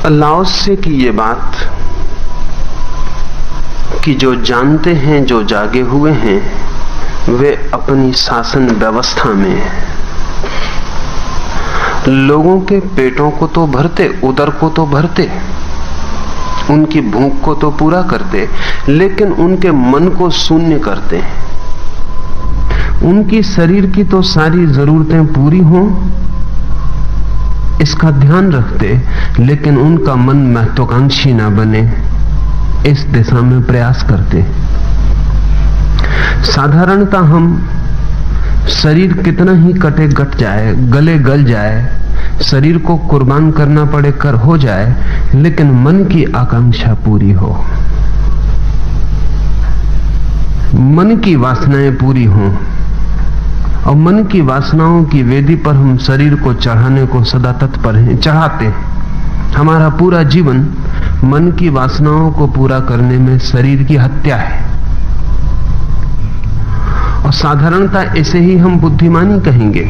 Lao Tzu की ये बात कि जो जानते हैं, जो जागे हुए हैं, वे अपनी शासन व्यवस्था में लोगों के पेटों को तो भरते, उदर को तो भरते, उनकी भूख को तो पूरा करते, लेकिन उनके मन को शून्य करते हैं। उनकी शरीर की तो सारी जरूरतें पूरी हों इसका ध्यान रखते, लेकिन उनका मन महत्वाकांक्षी ना बने इस दिशा में प्रयास करते। साधारणतः हम शरीर कितना ही कटे कट जाए, गले गल जाए, शरीर को कुर्बान करना पड़े कर हो जाए, लेकिन मन की आकांक्षा पूरी हो, मन की वासनाएं पूरी हों। और मन की वासनाओं की वेदी पर हम शरीर को चढ़ाने को सदा तत्पर हैं, चढ़ाते हैं। हमारा पूरा जीवन मन की वासनाओं को पूरा करने में शरीर की हत्या है। और साधारणतः ऐसे ही हम बुद्धिमानी कहेंगे,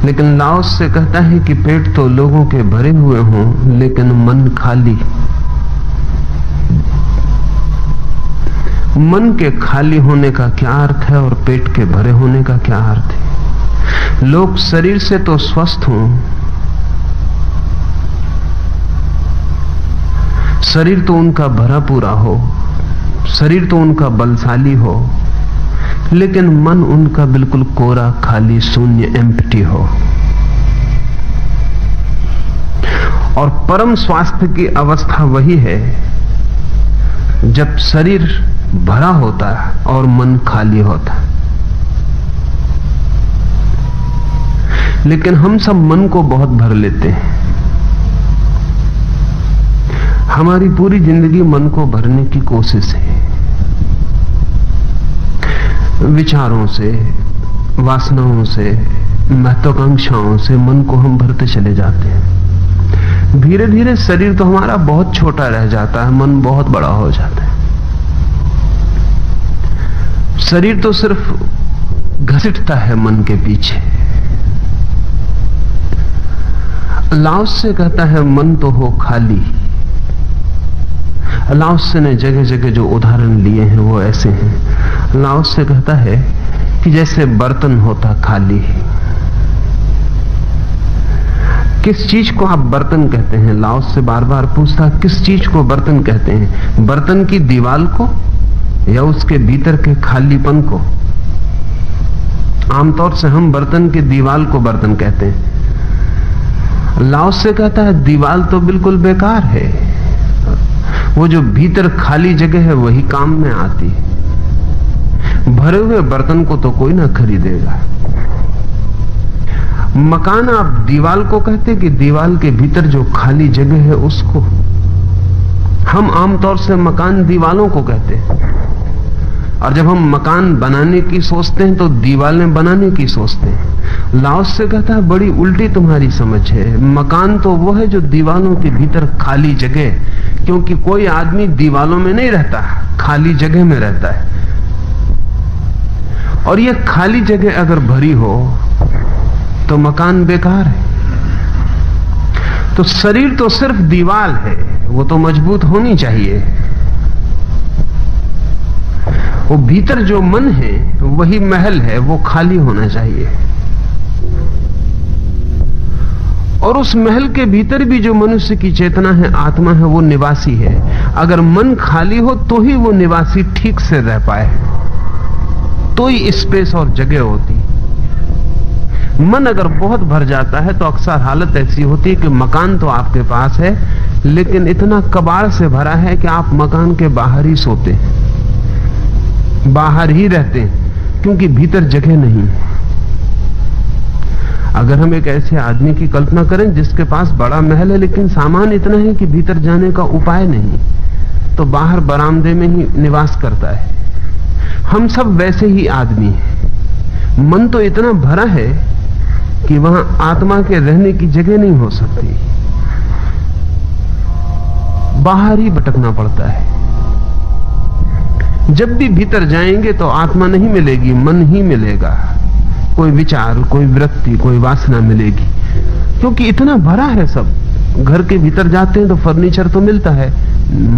लेकिन लाओस से कहता है कि पेट तो लोगों के भरे हुए हों, लेकिन मन खाली। मन के खाली होने का क्या अर्थ है और पेट के भरे होने का क्या अर्थ है? लोग शरीर से तो स्वस्थ हों, शरीर तो उनका भरा पूरा हो, शरीर तो उनका बलशाली हो, लेकिन मन उनका बिल्कुल कोरा, खाली, शून्य, एम्प्टी हो। और परम स्वास्थ्य की अवस्था वही है जब शरीर भरा होता है और मन खाली होता है। लेकिन हम सब मन को बहुत भर लेते हैं। हमारी पूरी जिंदगी मन को भरने की कोशिश है, विचारों से, वासनाओं से, महत्वाकांक्षाओं से मन को हम भरते चले जाते हैं। धीरे धीरे शरीर तो हमारा बहुत छोटा रह जाता है, मन बहुत बड़ा हो जाता है। शरीर तो सिर्फ घसीटता है मन के पीछे। लाओस से कहता है मन तो हो खाली। लाओस ने जगह जगह जो उदाहरण लिए हैं वो ऐसे हैं। लाओस से कहता है कि जैसे बर्तन होता खाली। किस चीज को आप बर्तन कहते हैं? लाओस से बार बार पूछता, किस चीज को बर्तन कहते हैं? बर्तन की दीवार को या उसके भीतर के खालीपन को? आमतौर से हम बर्तन की दीवार को बर्तन कहते हैं। लाओस से कहता है दीवार तो बिल्कुल बेकार है, वो जो भीतर खाली जगह है वही काम में आती है। भरे हुए बर्तन को तो कोई ना खरीदेगा। मकान आप दीवार को कहते कि दीवार के भीतर जो खाली जगह है उसको? हम आमतौर से मकान दीवालों को कहते हैं, और जब हम मकान बनाने की सोचते हैं तो दीवारें बनाने की सोचते हैं। लाओस से कहता है बड़ी उल्टी तुम्हारी समझ है। मकान तो वो है जो दीवालों के भीतर खाली जगह, क्योंकि कोई आदमी दीवालों में नहीं रहता, खाली जगह में रहता है। और ये खाली जगह अगर भरी हो तो मकान बेकार है। तो शरीर तो सिर्फ दीवार है, वो तो मजबूत होनी चाहिए। वो भीतर जो मन है वही महल है, वो खाली होना चाहिए। और उस महल के भीतर भी जो मनुष्य की चेतना है, आत्मा है, वो निवासी है। अगर मन खाली हो तो ही वो निवासी ठीक से रह पाए, तो ही स्पेस और जगह होती। मन अगर बहुत भर जाता है तो अक्सर हालत ऐसी होती है कि मकान तो आपके पास है, लेकिन इतना कबाड़ से भरा है कि आप मकान के बाहर ही सोते हैं, बाहर ही रहते हैं, क्योंकि भीतर जगह नहीं है। अगर हम एक ऐसे आदमी की कल्पना करें जिसके पास बड़ा महल है लेकिन सामान इतना है कि भीतर जाने का उपाय नहीं, तो बाहर बरामदे में ही निवास करता है। हम सब वैसे ही आदमी हैं। मन तो इतना भरा है कि वहां आत्मा के रहने की जगह नहीं हो सकती, बाहर ही भटकना पड़ता है। जब भी भीतर जाएंगे तो आत्मा नहीं मिलेगी, मन ही मिलेगा। कोई विचार, कोई वृत्ति, कोई वासना मिलेगी, क्योंकि इतना भरा है सब। घर के भीतर जाते हैं तो फर्नीचर तो मिलता है,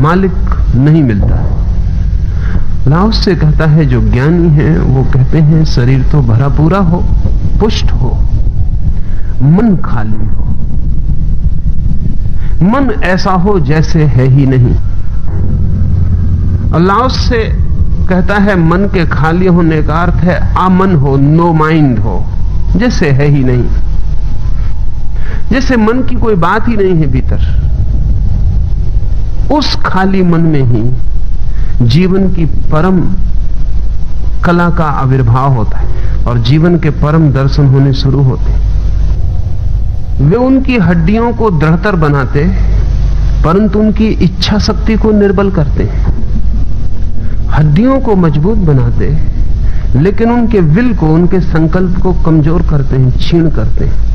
मालिक नहीं मिलता है। लाओस से कहता है जो ज्ञानी है वो कहते हैं शरीर तो भरा पूरा हो, पुष्ट हो, मन खाली हो, मन ऐसा हो जैसे है ही नहीं। और लाओस से कहता है मन के खाली होने का अर्थ है अमन हो, नो माइंड हो, जैसे है ही नहीं, जैसे मन की कोई बात ही नहीं है भीतर। उस खाली मन में ही जीवन की परम कला का आविर्भाव होता है और जीवन के परम दर्शन होने शुरू होते हैं। वे उनकी हड्डियों को दृढ़तर बनाते परंतु उनकी इच्छा शक्ति को निर्बल करते हैं। हड्डियों को मजबूत बनाते लेकिन उनके विल को, उनके संकल्प को कमजोर करते हैं, छीण करते हैं।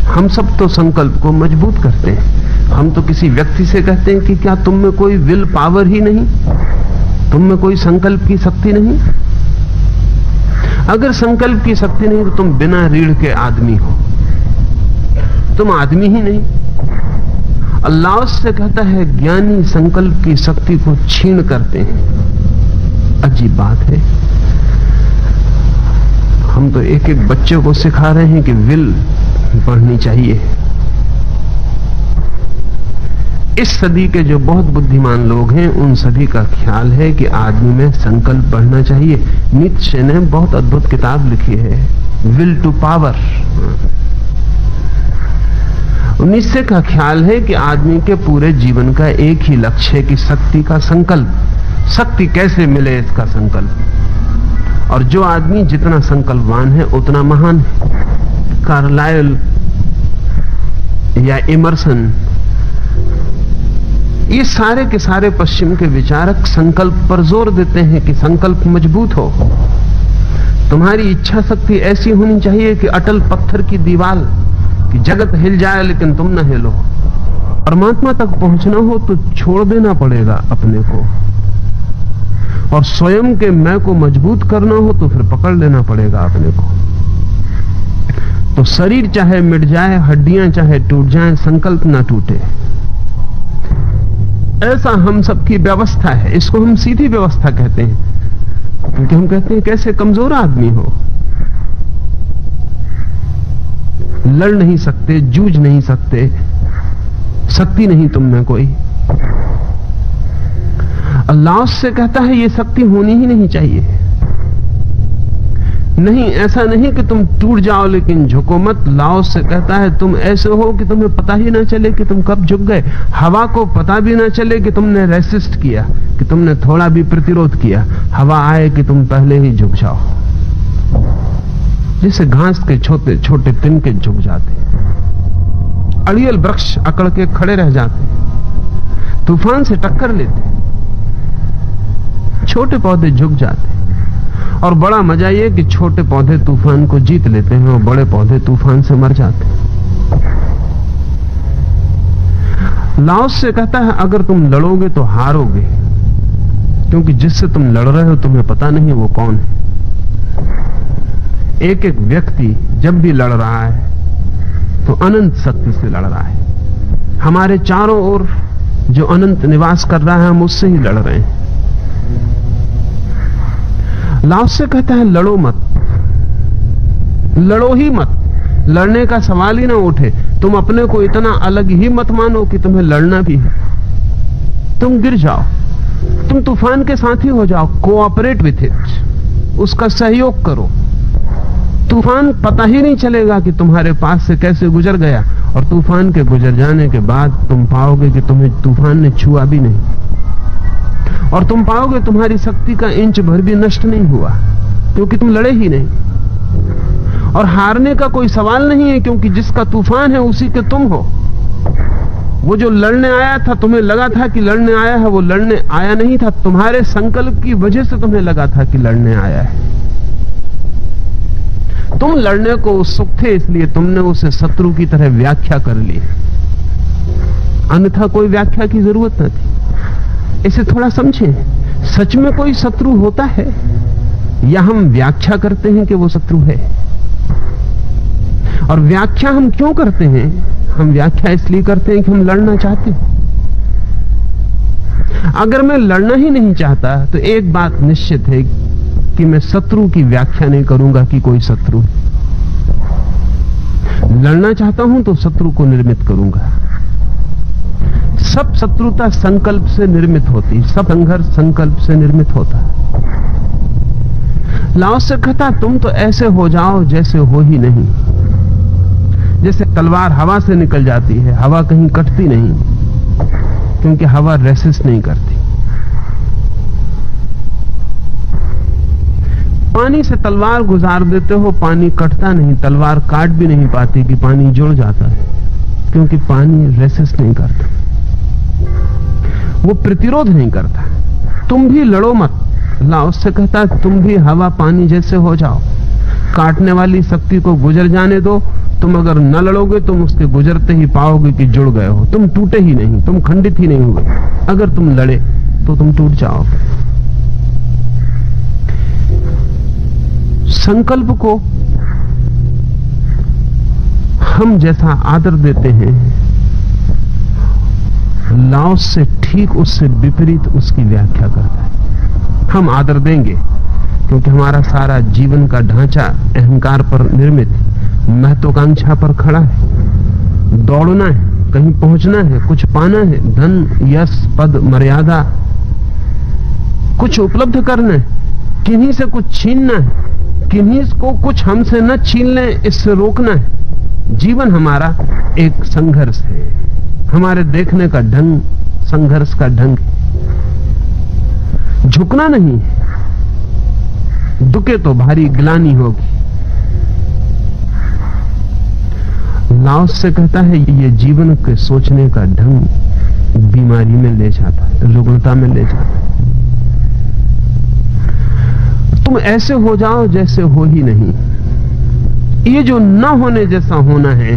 हम सब तो संकल्प को मजबूत करते हैं। हम तो किसी व्यक्ति से कहते हैं कि क्या तुम में कोई विल पावर ही नहीं, तुम में कोई संकल्प की शक्ति नहीं? अगर संकल्प की शक्ति नहीं तो तुम बिना रीढ़ के आदमी हो, तुम आदमी ही नहीं। अल्लाह से कहता है ज्ञानी संकल्प की शक्ति को छीण करते हैं। अजीब बात है, हम तो एक एक बच्चे को सिखा रहे हैं कि विल बढ़नी चाहिए। इस सदी के जो बहुत बुद्धिमान लोग हैं उन सभी का ख्याल है कि आदमी में संकल्प बढ़ना चाहिए। नीत्शे ने बहुत अद्भुत किताब लिखी है, विल टू पावर। नीत्शे का ख्याल है कि आदमी के पूरे जीवन का एक ही लक्ष्य है कि शक्ति का संकल्प, शक्ति कैसे मिले इसका संकल्प। और जो आदमी जितना संकल्पवान है उतना महान है। कार्लाइल या इमर्सन, ये सारे के सारे पश्चिम के विचारक संकल्प पर जोर देते हैं कि संकल्प मजबूत हो। तुम्हारी इच्छा शक्ति ऐसी होनी चाहिए कि अटल पत्थर की दीवार, कि जगत हिल जाए लेकिन तुम न हिलो। परमात्मा तक पहुंचना हो तो छोड़ देना पड़ेगा अपने को, और स्वयं के मैं को मजबूत करना हो तो फिर पकड़ लेना पड़ेगा अपने को। तो शरीर चाहे मिट जाए, हड्डियां चाहे टूट जाएं, संकल्प ना टूटे। ऐसा हम सबकी व्यवस्था है। इसको हम सीधी व्यवस्था कहते हैं, क्योंकि हम कहते हैं कैसे कमजोर आदमी हो, लड़ नहीं सकते, जूझ नहीं सकते, शक्ति नहीं तुम में कोई। अल्लाह से कहता है ये शक्ति होनी ही नहीं चाहिए। नहीं, ऐसा नहीं कि तुम टूट जाओ लेकिन झुको मत। लाओस से कहता है तुम ऐसे हो कि तुम्हें पता ही ना चले कि तुम कब झुक गए। हवा को पता भी ना चले कि तुमने रेसिस्ट किया, कि तुमने थोड़ा भी प्रतिरोध किया। हवा आए कि तुम पहले ही झुक जाओ, जैसे घास के छोटे छोटे तिनके झुक जाते, अड़ियल वृक्ष अकड़ के खड़े रह जाते, तूफान से टक्कर लेते, छोटे पौधे झुक जाते। और बड़ा मजा ये कि छोटे पौधे तूफान को जीत लेते हैं और बड़े पौधे तूफान से मर जाते हैं। लाओस से कहता है अगर तुम लड़ोगे तो हारोगे, क्योंकि जिससे तुम लड़ रहे हो तुम्हें पता नहीं वो कौन है। एक एक व्यक्ति जब भी लड़ रहा है तो अनंत शक्ति से लड़ रहा है। हमारे चारों ओर जो अनंत निवास कर रहा है हम उससे ही लड़ रहे हैं। लाओस से कहता है लड़ो मत, लड़ो ही मत, लड़ने का सवाल ही ना उठे। तुम अपने को इतना अलग ही मत मानो कि तुम्हें लड़ना भी है। तुम गिर जाओ, तुम तूफान के साथी हो जाओ, कोऑपरेट विथ इट, उसका सहयोग करो। तूफान पता ही नहीं चलेगा कि तुम्हारे पास से कैसे गुजर गया, और तूफान के गुजर जाने के बाद तुम पाओगे कि तुम्हें तूफान ने छुआ भी नहीं, और तुम पाओगे तुम्हारी शक्ति का इंच भर भी नष्ट नहीं हुआ, क्योंकि तुम लड़े ही नहीं। और हारने का कोई सवाल नहीं है, क्योंकि जिसका तूफान है उसी के तुम हो। वो जो लड़ने आया था, तुम्हें लगा था कि लड़ने आया है, वो लड़ने आया नहीं था, तुम्हारे संकल्प की वजह से तुम्हें लगा था कि लड़ने आया है। तुम लड़ने को उत्सुक थे, इसलिए तुमने उसे शत्रु की तरह व्याख्या कर ली, अन्यथा कोई व्याख्या की जरूरत न थी। इसे थोड़ा समझें, सच में कोई शत्रु होता है या हम व्याख्या करते हैं कि वो शत्रु है? और व्याख्या हम क्यों करते हैं? हम व्याख्या इसलिए करते हैं कि हम लड़ना चाहते हैं। अगर मैं लड़ना ही नहीं चाहता तो एक बात निश्चित है कि मैं शत्रु की व्याख्या नहीं करूंगा कि कोई शत्रु। लड़ना चाहता हूं तो शत्रु को निर्मित करूंगा। सब शत्रुता संकल्प से निर्मित होती, सब संघर्ष संकल्प से निर्मित होता। लाओ से कहता तुम तो ऐसे हो जाओ जैसे हो ही नहीं। जैसे तलवार हवा से निकल जाती है, हवा कहीं कटती नहीं, क्योंकि हवा रेसिस्ट नहीं करती। पानी से तलवार गुजार देते हो, पानी कटता नहीं, तलवार काट भी नहीं पाती कि पानी जुड़ जाता है, क्योंकि पानी रेसिस्ट नहीं करता, वो प्रतिरोध नहीं करता। तुम भी लड़ो मत। लाओस से कहता है तुम भी हवा पानी जैसे हो जाओ, काटने वाली शक्ति को गुजर जाने दो। तुम अगर न लड़ोगे तुम उसके गुजरते ही पाओगे कि जुड़ गए हो, तुम टूटे ही नहीं, तुम खंडित ही नहीं हुए। अगर तुम लड़े तो तुम टूट जाओगे। संकल्प को हम जैसा आदर देते हैं, लाओस से ठीक उससे विपरीत उसकी व्याख्या करता है। हम आदर देंगे क्योंकि हमारा सारा जीवन का ढांचा अहंकार पर निर्मित, महत्वाकांक्षा पर खड़ा है। दौड़ना है, कहीं पहुंचना है, कुछ पाना है, धन, यश, पद, मर्यादा, कुछ उपलब्ध करना है, किन्हीं से कुछ छीनना है, किन्हीं को कुछ हमसे न छीन ले, इससे रोकना है। जीवन हमारा एक संघर्ष है। हमारे देखने का ढंग संघर्ष का ढंग है। झुकना नहीं, दुखे तो भारी ग्लानि होगी। लाओस से कहता है ये जीवन के सोचने का ढंग बीमारी में ले जाता है, रुग्णता में ले जाता है। तुम ऐसे हो जाओ जैसे हो ही नहीं। ये जो न होने जैसा होना है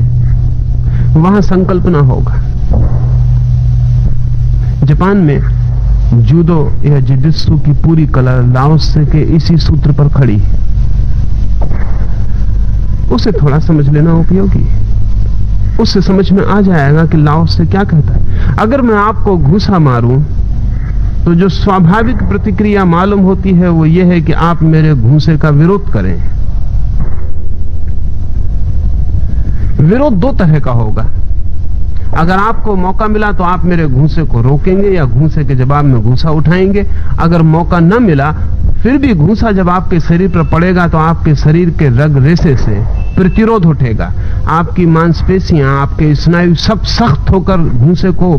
वहां संकल्प ना होगा। जापान में जूडो या जिजित्सु की पूरी कला लाओस के इसी सूत्र पर खड़ी। उसे थोड़ा समझ लेना उपयोगी। उससे समझ में आ जाएगा कि लाओस से क्या कहता है। अगर मैं आपको घूसा मारूं तो जो स्वाभाविक प्रतिक्रिया मालूम होती है वो ये है कि आप मेरे घूसे का विरोध करें। विरोध दो तरह का होगा। अगर आपको मौका मिला तो आप मेरे घूसे को रोकेंगे या घूसे के जवाब में घूसा उठाएंगे। अगर मौका न मिला फिर भी घूसा जब आपके शरीर पर पड़ेगा तो आपके शरीर के रग रेशे से प्रतिरोध उठेगा। आपकी मांसपेशियां, आपके स्नायु सब सख्त होकर घूसे को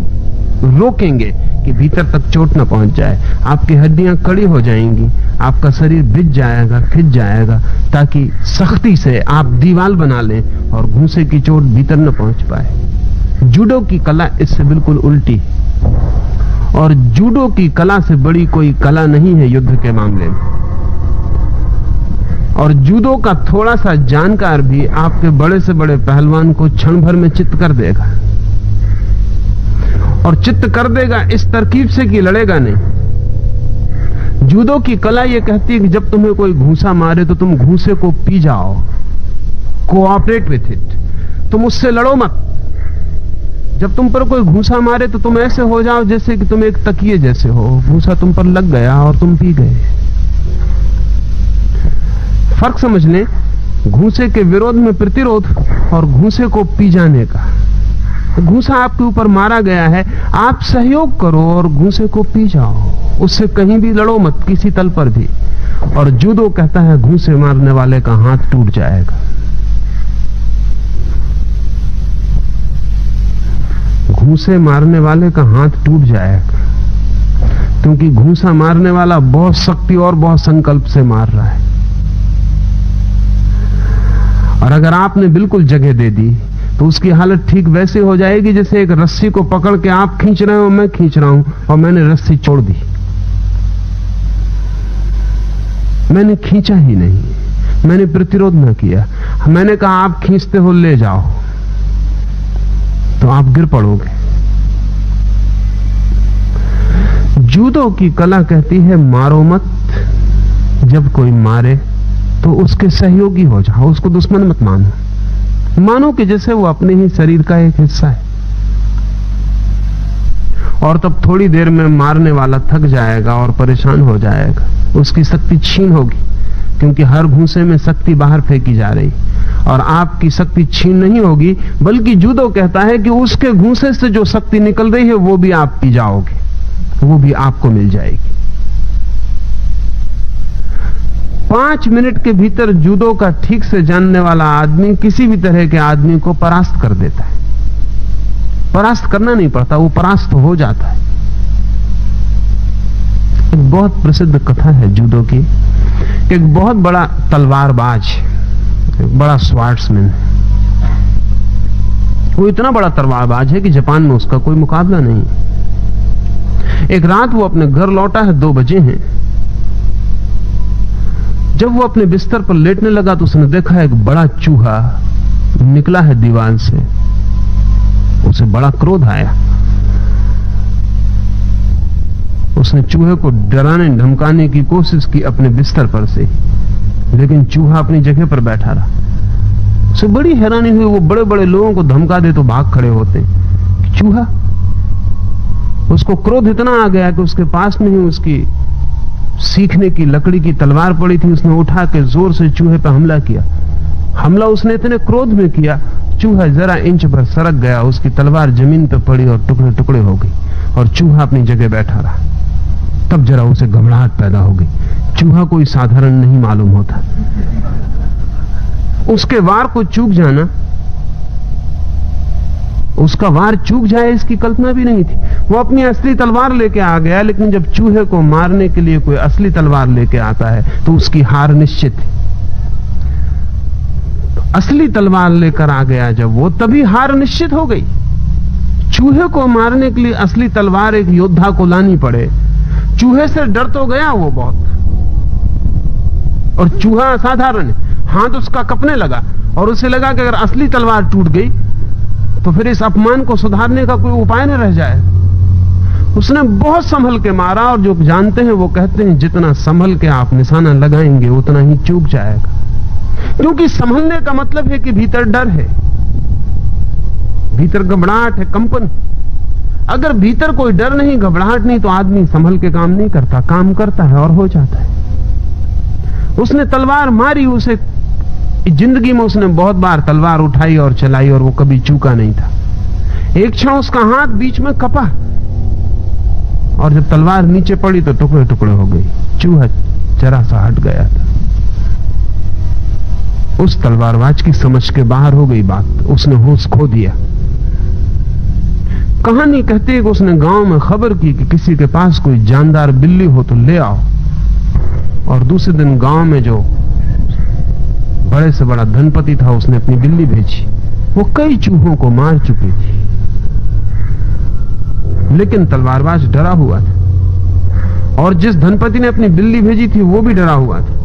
रोकेंगे कि भीतर तक चोट न पहुंच जाए। आपकी हड्डियां कड़ी हो जाएंगी, आपका शरीर भिज जाएगा, खिंच जाएगा, ताकि सख्ती से आप दीवार बना लें और घूसे की चोट भीतर न पहुंच पाए। जूडो की कला इससे बिल्कुल उल्टी, और जूडो की कला से बड़ी कोई कला नहीं है युद्ध के मामले में। और जूडो का थोड़ा सा जानकार भी आपके बड़े से बड़े पहलवान को क्षण भर में चित्त कर देगा, और चित्त कर देगा इस तरकीब से कि लड़ेगा नहीं। जूडो की कला यह कहती है कि जब तुम्हें कोई घूसा मारे तो तुम घूसे को पी जाओ, कोऑपरेट विथ इट, तुम उससे लड़ो मत। जब तुम पर कोई घूसा मारे तो तुम ऐसे हो जाओ जैसे कि तुम एक तकिए जैसे हो, घूसा तुम पर लग गया और तुम पी गए। फर्क समझ लें, घूसे के विरोध में प्रतिरोध और घूसे को पी जाने का। घूसा आपके ऊपर मारा गया है, आप सहयोग करो और घूसे को पी जाओ, उससे कहीं भी लड़ो मत, किसी तल पर भी। और जूडो कहता है घूसे मारने वाले का हाथ टूट जाएगा। घूसे मारने वाले का हाथ टूट जाएगा, क्योंकि घूसा मारने वाला बहुत शक्ति और बहुत संकल्प से मार रहा है। और अगर आपने बिल्कुल जगह दे दी तो उसकी हालत ठीक वैसे हो जाएगी जैसे एक रस्सी को पकड़ के आप खींच रहे हो, मैं खींच रहा हूं और मैंने रस्सी छोड़ दी। मैंने खींचा ही नहीं, मैंने प्रतिरोध न किया। मैंने कहा आप खींचते हो, ले जाओ, तो आप गिर पड़ोगे। जूडो की कला कहती है मारो मत, जब कोई मारे तो उसके सहयोगी हो जाओ, उसको दुश्मन मत मानो। मानो कि जैसे वो अपने ही शरीर का एक हिस्सा है। और तब थोड़ी देर में मारने वाला थक जाएगा और परेशान हो जाएगा, उसकी शक्ति छीन होगी, क्योंकि हर घूंसे में शक्ति बाहर फेंकी जा रही। और आपकी शक्ति छीन नहीं होगी, बल्कि जूडो कहता है कि उसके घूंसे से जो शक्ति निकल रही है वो भी आप पी जाओगे, वो भी आपको मिल जाएगी। 5 मिनट के भीतर जूडो का ठीक से जानने वाला आदमी किसी भी तरह के आदमी को परास्त कर देता है। परास्त करना नहीं पड़ता, वो परास्त हो जाता है। एक बहुत प्रसिद्ध कथा है जूडो की। एक बहुत बड़ा तलवारबाज, एक बड़ा स्वार्ट्समैन, वो इतना बड़ा तलवारबाज है कि जापान में उसका कोई मुकाबला नहीं। एक रात वो अपने घर लौटा है, 2 बजे हैं। जब वो अपने बिस्तर पर लेटने लगा तो उसने देखा एक बड़ा चूहा निकला है दीवार से। उसे बड़ा क्रोध आया। उसने चूहे को डराने धमकाने की कोशिश की अपने बिस्तर पर से, लेकिन चूहा अपनी जगह पर बैठा रहा। उसे बड़ी हैरानी हुई। वो बड़े बड़े लोगों को धमका दे तो भाग खड़े होते, चूहा। उसको क्रोध इतना आ गया कि उसके पास में ही उसकी सीखने की लकड़ी की तलवार पड़ी थी। उसने उठा के जोर से चूहे पर हमला किया। हमला उसने इतने क्रोध में किया, चूहा जरा इंच भर सरक गया, उसकी तलवार जमीन पर पड़ी और टुकड़े टुकड़े हो गई, और चूहा अपनी जगह बैठा रहा। तब जरा उसे घबराहट पैदा हो गई। चूहा कोई साधारण नहीं मालूम होता। उसके वार को चूक जाना, उसका वार चूक जाए इसकी कल्पना भी नहीं थी। वो अपनी असली तलवार लेके आ गया, लेकिन जब चूहे को मारने के लिए कोई असली तलवार लेके आता है तो उसकी हार निश्चित है। असली तलवार लेकर आ गया जब वो, तभी हार निश्चित हो गई। चूहे को मारने के लिए असली तलवार एक योद्धा को लानी पड़े। चूहे से डर तो गया वो बहुत, और चूहा असाधारण है। हाथ उसका कपने लगा और उसे लगा कि अगर असली तलवार टूट गई तो फिर इस अपमान को सुधारने का कोई उपाय न रह जाए। उसने बहुत संभल के मारा, और जो जानते हैं वो कहते हैं जितना संभल के आप निशाना लगाएंगे उतना ही चूक जाएगा, क्योंकि संभलने का मतलब है कि भीतर डर है, भीतर घबराहट है, कंपन। अगर भीतर कोई डर नहीं, घबराहट नहीं, तो आदमी संभल के काम नहीं करता, काम करता है और हो जाता है। उसने तलवार मारी। उसे जिंदगी में उसने बहुत बार तलवार उठाई और चलाई, और वो कभी चूका नहीं था। एक क्षण उसका हाथ बीच में कपा, और जब तलवार नीचे पड़ी तो टुकड़े टुकड़े हो गई। चूहा जरा सा हट गया था। उस तलवारबाज की समझ के बाहर हो गई बात। उसने होश खो दिया। कहानी कहती है कि उसने गांव में खबर की कि किसी के पास कोई जानदार बिल्ली हो तो ले आओ, और दूसरे दिन गांव में जो बड़े से बड़ा धनपति था उसने अपनी बिल्ली भेजी। वो कई चूहों को मार चुकी थी, लेकिन तलवारबाज डरा हुआ था, और जिस धनपति ने अपनी बिल्ली भेजी थी वो भी डरा हुआ था,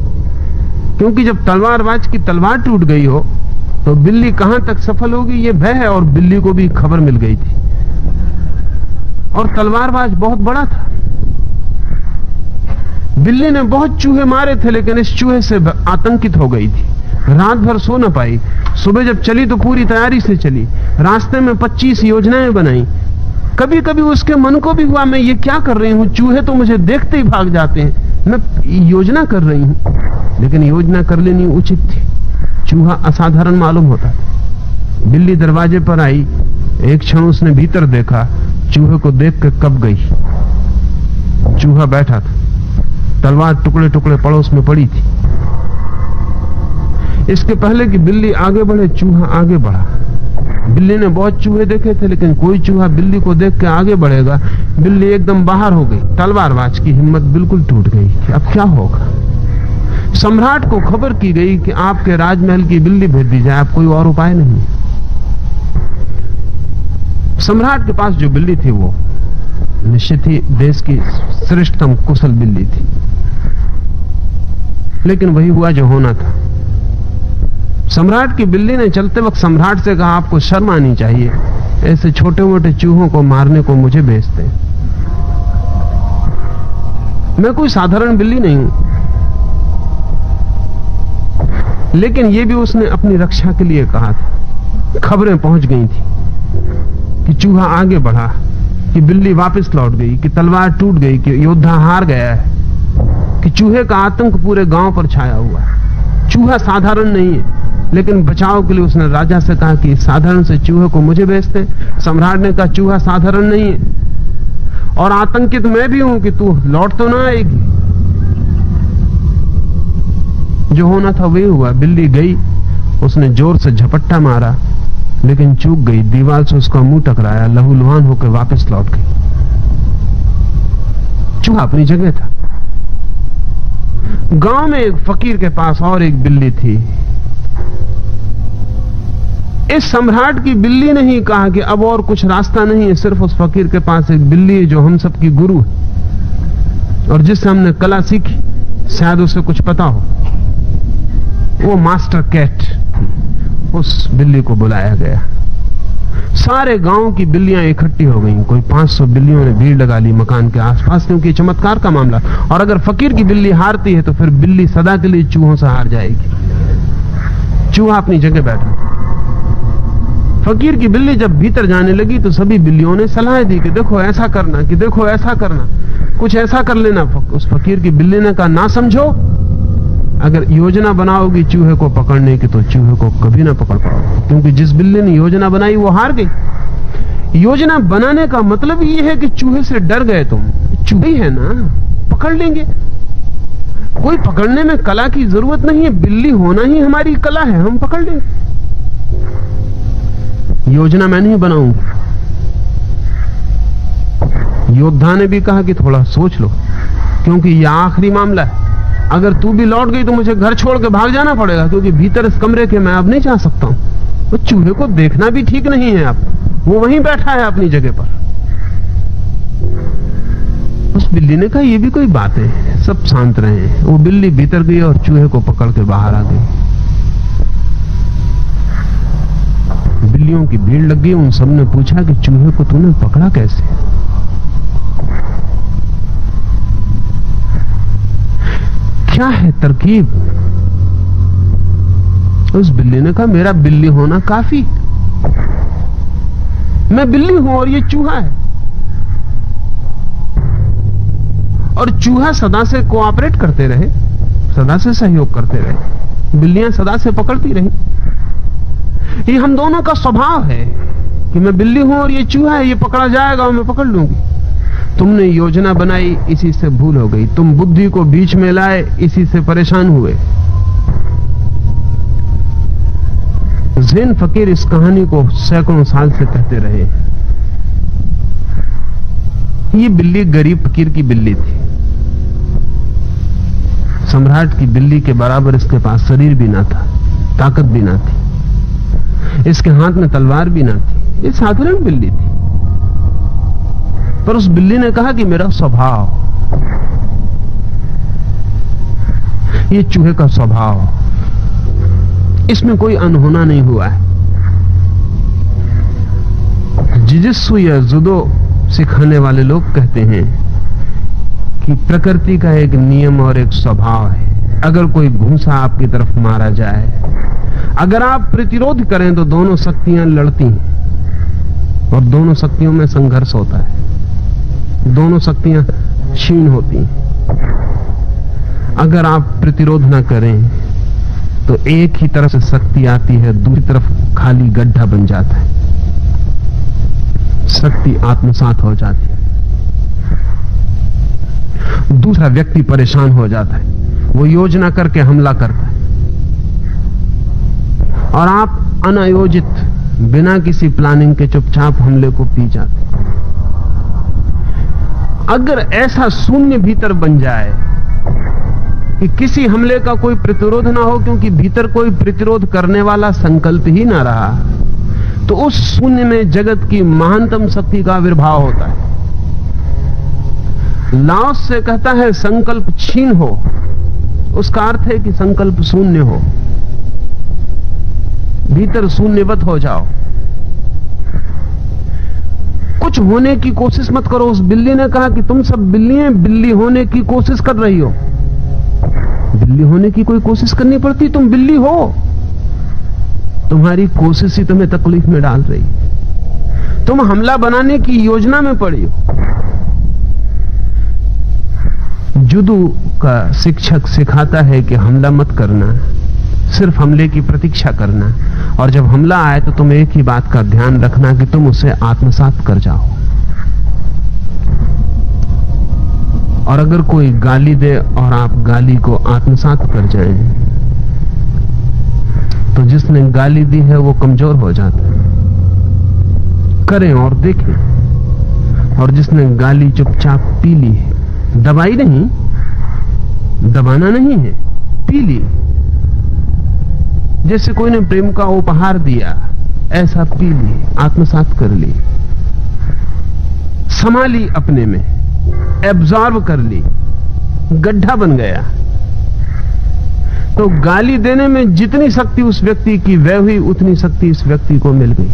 क्योंकि जब तलवारबाज की तलवार टूट गई हो तो बिल्ली कहां तक सफल होगी ये भय है। और बिल्ली को भी खबर मिल गई थी, और तलवारबाज बहुत बड़ा था। बिल्ली ने बहुत चूहे मारे थे, लेकिन इस चूहे से आतंकित हो गई थी। रात भर सो न पाई। सुबह जब चली तो पूरी तैयारी से चली। रास्ते में 25 योजनाएं बनाई। कभी कभी उसके मन को भी हुआ मैं ये क्या कर रही हूं, चूहे तो मुझे देखते ही भाग जाते हैं, मैं योजना कर रही हूं। लेकिन योजना कर लेनी उचित थी। चूहा असाधारण मालूम होता था। बिल्ली दरवाजे पर आई। एक क्षण उसने भीतर देखा। चूहे को देख कर कब गई। चूहा बैठा था, तलवार टुकड़े टुकड़े पड़ोस में पड़ी थी। इसके पहले कि बिल्ली आगे बढ़े, चूहा आगे बढ़ा। बिल्ली ने बहुत चूहे देखे थे, लेकिन कोई चूहा बिल्ली को देख के आगे बढ़ेगा। बिल्ली एकदम बाहर हो गई। तलवारबाज की हिम्मत बिल्कुल टूट गई कि अब क्या होगा। सम्राट को खबर की गई कि आपके राजमहल की बिल्ली भेज दी जाए, अब कोई और उपाय नहीं। सम्राट के पास जो बिल्ली थी वो निश्चित ही देश की श्रेष्ठतम कुशल बिल्ली थी, लेकिन वही हुआ जो होना था। सम्राट की बिल्ली ने चलते वक्त सम्राट से कहा, आपको शर्म आनी चाहिए, ऐसे छोटे मोटे चूहों को मारने को मुझे भेजते हैं। मैं कोई साधारण बिल्ली नहीं हूं। लेकिन यह भी उसने अपनी रक्षा के लिए कहा था। खबरें पहुंच गई थी कि चूहा आगे बढ़ा, कि बिल्ली वापस लौट गई, कि तलवार टूट गई, कि योद्धा हार गया है, कि चूहे का आतंक पूरे गांव पर छाया हुआ है। चूहा साधारण नहीं है, लेकिन बचाव के लिए उसने राजा से कहा कि साधारण से चूहे को मुझे भेजते। सम्राट ने कहा चूहा साधारण नहीं है और आतंकित मैं भी हूं कि तू लौट तो ना आएगी। जो होना था वही हुआ। बिल्ली गई, उसने जोर से झपट्टा मारा, लेकिन चूक गई, दीवार से उसका मुंह टकराया, लहूलुहान होकर वापस लौट गई। चूहा अपनी जगह था। गांव में एक फकीर के पास और एक बिल्ली थी। इस सम्राट की बिल्ली ने ही कहा कि अब और कुछ रास्ता नहीं है, सिर्फ उस फकीर के पास एक बिल्ली है जो हम सबकी गुरु है और जिससे हमने कला सीखी, शायद उसे कुछ पता हो। वो मास्टर कैट। उस बिल्ली को बुलाया गया। सारे गांव की बिल्लियां इकट्ठी हो गईं। कोई 500 बिल्लियों ने भीड़ लगा ली मकान के आसपास, क्योंकि चमत्कार का मामला। और अगर फकीर की बिल्ली हारती है तो फिर बिल्ली सदा के लिए चूहों से हार जाएगी। चूहा अपनी जगह बैठा। फकीर की बिल्ली जब भीतर जाने लगी तो सभी बिल्लियों ने सलाह दी कि देखो ऐसा करना, कि देखो ऐसा करना, कुछ ऐसा कर लेना। उस फकीर की बिल्ली ने कहा ना समझो, अगर योजना बनाओगी चूहे को पकड़ने की तो चूहे को कभी ना पकड़ पाओगे, क्योंकि जिस बिल्ली ने योजना बनाई वो हार गई। योजना बनाने का मतलब ये है कि चूहे से डर गए तुम। चूहे है ना, पकड़ लेंगे। कोई पकड़ने में कला की जरूरत नहीं है, बिल्ली होना ही हमारी कला है, हम पकड़ लेंगे। योजना मैं नहीं बनाऊंगी। योद्धा ने भी कहा कि थोड़ा सोच लो, क्योंकि यह आखिरी मामला है। अगर तू भी लौट गई तो मुझे घर छोड़ के भाग जाना पड़ेगा, क्योंकि भीतर इस कमरे के मैं अब नहीं जा सकता हूं। तो चूहे को देखना भी ठीक नहीं है। अब वो वहीं बैठा है अपनी जगह पर। उस बिल्ली ने कहा यह भी कोई बात है, सब शांत रहे। वो बिल्ली भीतर गई और चूहे को पकड़ के बाहर आ गई। बिल्लियों की भीड़ लग गई। उन सब ने पूछा कि चूहे को तूने पकड़ा कैसे? क्या है तरकीब? उस बिल्ली ने कहा मेरा बिल्ली होना काफी। मैं बिल्ली हूं और ये चूहा है। और चूहा सदा से कोऑपरेट करते रहे, सदा से सहयोग करते रहे, बिल्लियां सदा से पकड़ती रही। ये हम दोनों का स्वभाव है कि मैं बिल्ली हूं और ये चूहा है, ये पकड़ा जाएगा और मैं पकड़ लूंगी। तुमने योजना बनाई, इसी से भूल हो गई। तुम बुद्धि को बीच में लाए, इसी से परेशान हुए। ज़ैन फकीर इस कहानी को सैकड़ों साल से कहते रहे। ये बिल्ली गरीब फकीर की बिल्ली थी। सम्राट की बिल्ली के बराबर इसके पास शरीर भी ना था, ताकत भी ना थी, इसके हाथ में तलवार भी ना थी। ये साधारण बिल्ली थी। पर उस बिल्ली ने कहा कि मेरा स्वभाव, ये चूहे का स्वभाव, इसमें कोई अनहोना नहीं हुआ है। जिजित्सु या जुदो सिखाने वाले लोग कहते हैं कि प्रकृति का एक नियम और एक स्वभाव है। अगर कोई घूंसा आपकी तरफ मारा जाए, अगर आप प्रतिरोध करें तो दोनों शक्तियां लड़ती हैं और दोनों शक्तियों में संघर्ष होता है, दोनों शक्तियां क्षीण होती हैं। अगर आप प्रतिरोध ना करें तो एक ही तरफ से शक्ति आती है, दूसरी तरफ खाली गड्ढा बन जाता है, शक्ति आत्मसात हो जाती है, दूसरा व्यक्ति परेशान हो जाता है, वो योजना करके हमला करता है और आप अनायोजित बिना किसी प्लानिंग के चुपचाप हमले को पी जाते हैं। अगर ऐसा शून्य भीतर बन जाए कि किसी हमले का कोई प्रतिरोध ना हो, क्योंकि भीतर कोई प्रतिरोध करने वाला संकल्प ही ना रहा, तो उस शून्य में जगत की महानतम शक्ति का आविर्भाव होता है। लाओस से कहता है संकल्प क्षीण हो, उसका अर्थ है कि संकल्प शून्य हो, भीतर शून्यवत हो जाओ, कुछ होने की कोशिश मत करो। उस बिल्ली ने कहा कि तुम सब बिल्लियां बिल्ली होने की कोशिश कर रही हो। बिल्ली होने की कोई कोशिश करनी पड़ती? तुम बिल्ली हो। तुम्हारी कोशिश ही तुम्हें तकलीफ में डाल रही है। तुम हमला बनाने की योजना में पड़ी हो। जुदू का शिक्षक सिखाता है कि हमला मत करना, सिर्फ हमले की प्रतीक्षा करना, और जब हमला आए तो तुम एक ही बात का ध्यान रखना कि तुम उसे आत्मसात कर जाओ। और अगर कोई गाली दे और आप गाली को आत्मसात कर जाएं, तो जिसने गाली दी है वो कमजोर हो जाता है। करें और देखें। और जिसने गाली चुपचाप पी ली है, दबाई नहीं, दबाना नहीं है, पी ली, जैसे कोई ने प्रेम का उपहार दिया, ऐसा पी ली, आत्मसात कर ली, संभाली, अपने में एब्जॉर्ब कर ली, गड्ढा बन गया। तो गाली देने में जितनी शक्ति उस व्यक्ति की व्यय हुई, उतनी शक्ति इस व्यक्ति को मिल गई।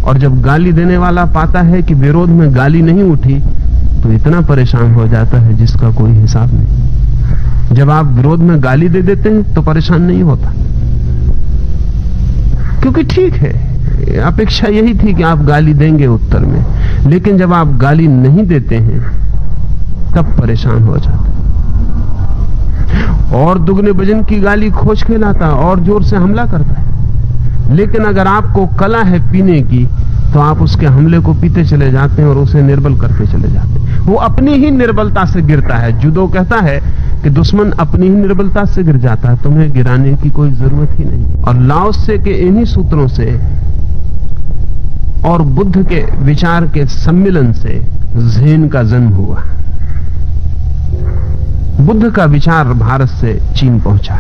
और जब गाली देने वाला पाता है कि विरोध में गाली नहीं उठी, तो इतना परेशान हो जाता है जिसका कोई हिसाब नहीं। जब आप विरोध में गाली दे देते हैं तो परेशान नहीं होता, क्योंकि ठीक है, अपेक्षा यही थी कि आप गाली देंगे उत्तर में। लेकिन जब आप गाली नहीं देते हैं तब परेशान हो जाता, और दुगने वजन की गाली खोज के लाता, और जोर से हमला करता है। लेकिन अगर आपको कला है पीने की, तो आप उसके हमले को पीते चले जाते हैं और उसे निर्बल करते चले जाते हैं। वो अपनी ही निर्बलता से गिरता है। जुदो कहता है कि दुश्मन अपनी ही निर्बलता से गिर जाता है, तुम्हें गिराने की कोई जरूरत ही नहीं। और लाओ त्से के इन्हीं सूत्रों से और बुद्ध के विचार के सम्मिलन से ज़ेन का जन्म हुआ। बुद्ध का विचार भारत से चीन पहुंचा,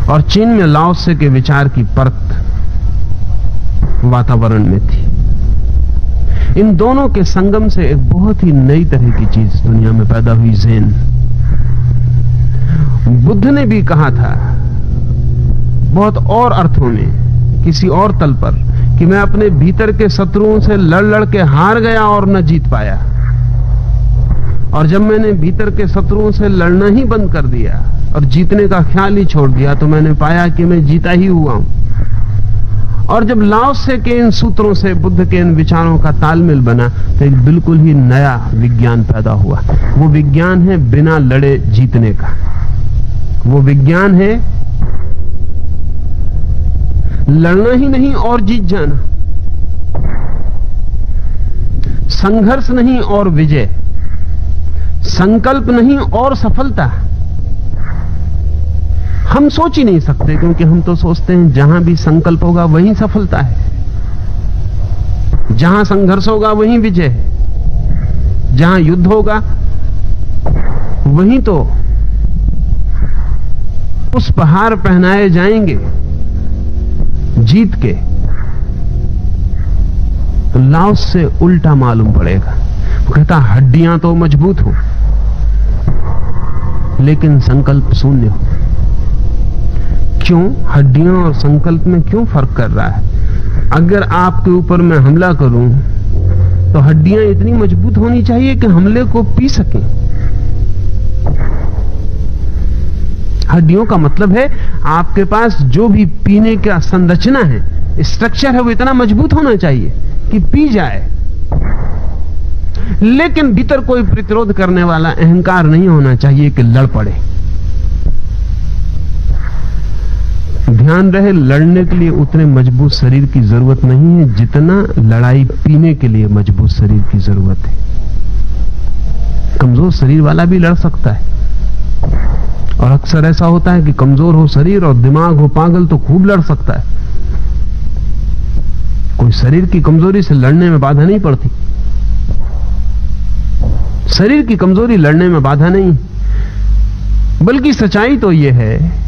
और चीन में लाओ त्से के विचार की परत वातावरण में थी। इन दोनों के संगम से एक बहुत ही नई तरह की चीज दुनिया में पैदा हुई, ज़ेन। बुद्ध ने भी कहा था बहुत और अर्थों में, किसी और तल पर, कि मैं अपने भीतर के शत्रुओं से लड़ लड़ के हार गया और न जीत पाया। और जब मैंने भीतर के शत्रुओं से लड़ना ही बंद कर दिया और जीतने का ख्याल ही छोड़ दिया, तो मैंने पाया कि मैं जीता ही हुआ हूं। और जब लाओ त्से के इन सूत्रों से बुद्ध के इन विचारों का तालमेल बना, तो एक बिल्कुल ही नया विज्ञान पैदा हुआ। वो विज्ञान है बिना लड़े जीतने का। वो विज्ञान है लड़ना ही नहीं और जीत जाना, संघर्ष नहीं और विजय, संकल्प नहीं और सफलता। हम सोच ही नहीं सकते, क्योंकि हम तो सोचते हैं जहां भी संकल्प होगा वहीं सफलता है, जहां संघर्ष होगा वहीं विजय है, जहां युद्ध होगा वहीं तो पुष्पहार पहनाए जाएंगे जीत के। तो लाओ से उल्टा मालूम पड़ेगा। वो कहता हड्डियां तो मजबूत हो, लेकिन संकल्प शून्य हो। क्यों? हड्डियां और संकल्प में क्यों फर्क कर रहा है? अगर आपके ऊपर मैं हमला करूं तो हड्डियां इतनी मजबूत होनी चाहिए कि हमले को पी सकें। हड्डियों का मतलब है आपके पास जो भी पीने का संरचना है, स्ट्रक्चर है, वो इतना मजबूत होना चाहिए कि पी जाए। लेकिन भीतर कोई प्रतिरोध करने वाला अहंकार नहीं होना चाहिए कि लड़ पड़े। ध्यान रहे, लड़ने के लिए उतने मजबूत शरीर की जरूरत नहीं है जितना लड़ाई पीने के लिए मजबूत शरीर की जरूरत है। कमजोर शरीर वाला भी लड़ सकता है, और अक्सर ऐसा होता है कि कमजोर हो शरीर और दिमाग हो पागल तो खूब लड़ सकता है। कोई शरीर की कमजोरी से लड़ने में बाधा नहीं पड़ती। शरीर की कमजोरी लड़ने में बाधा नहीं, बल्कि सच्चाई तो यह है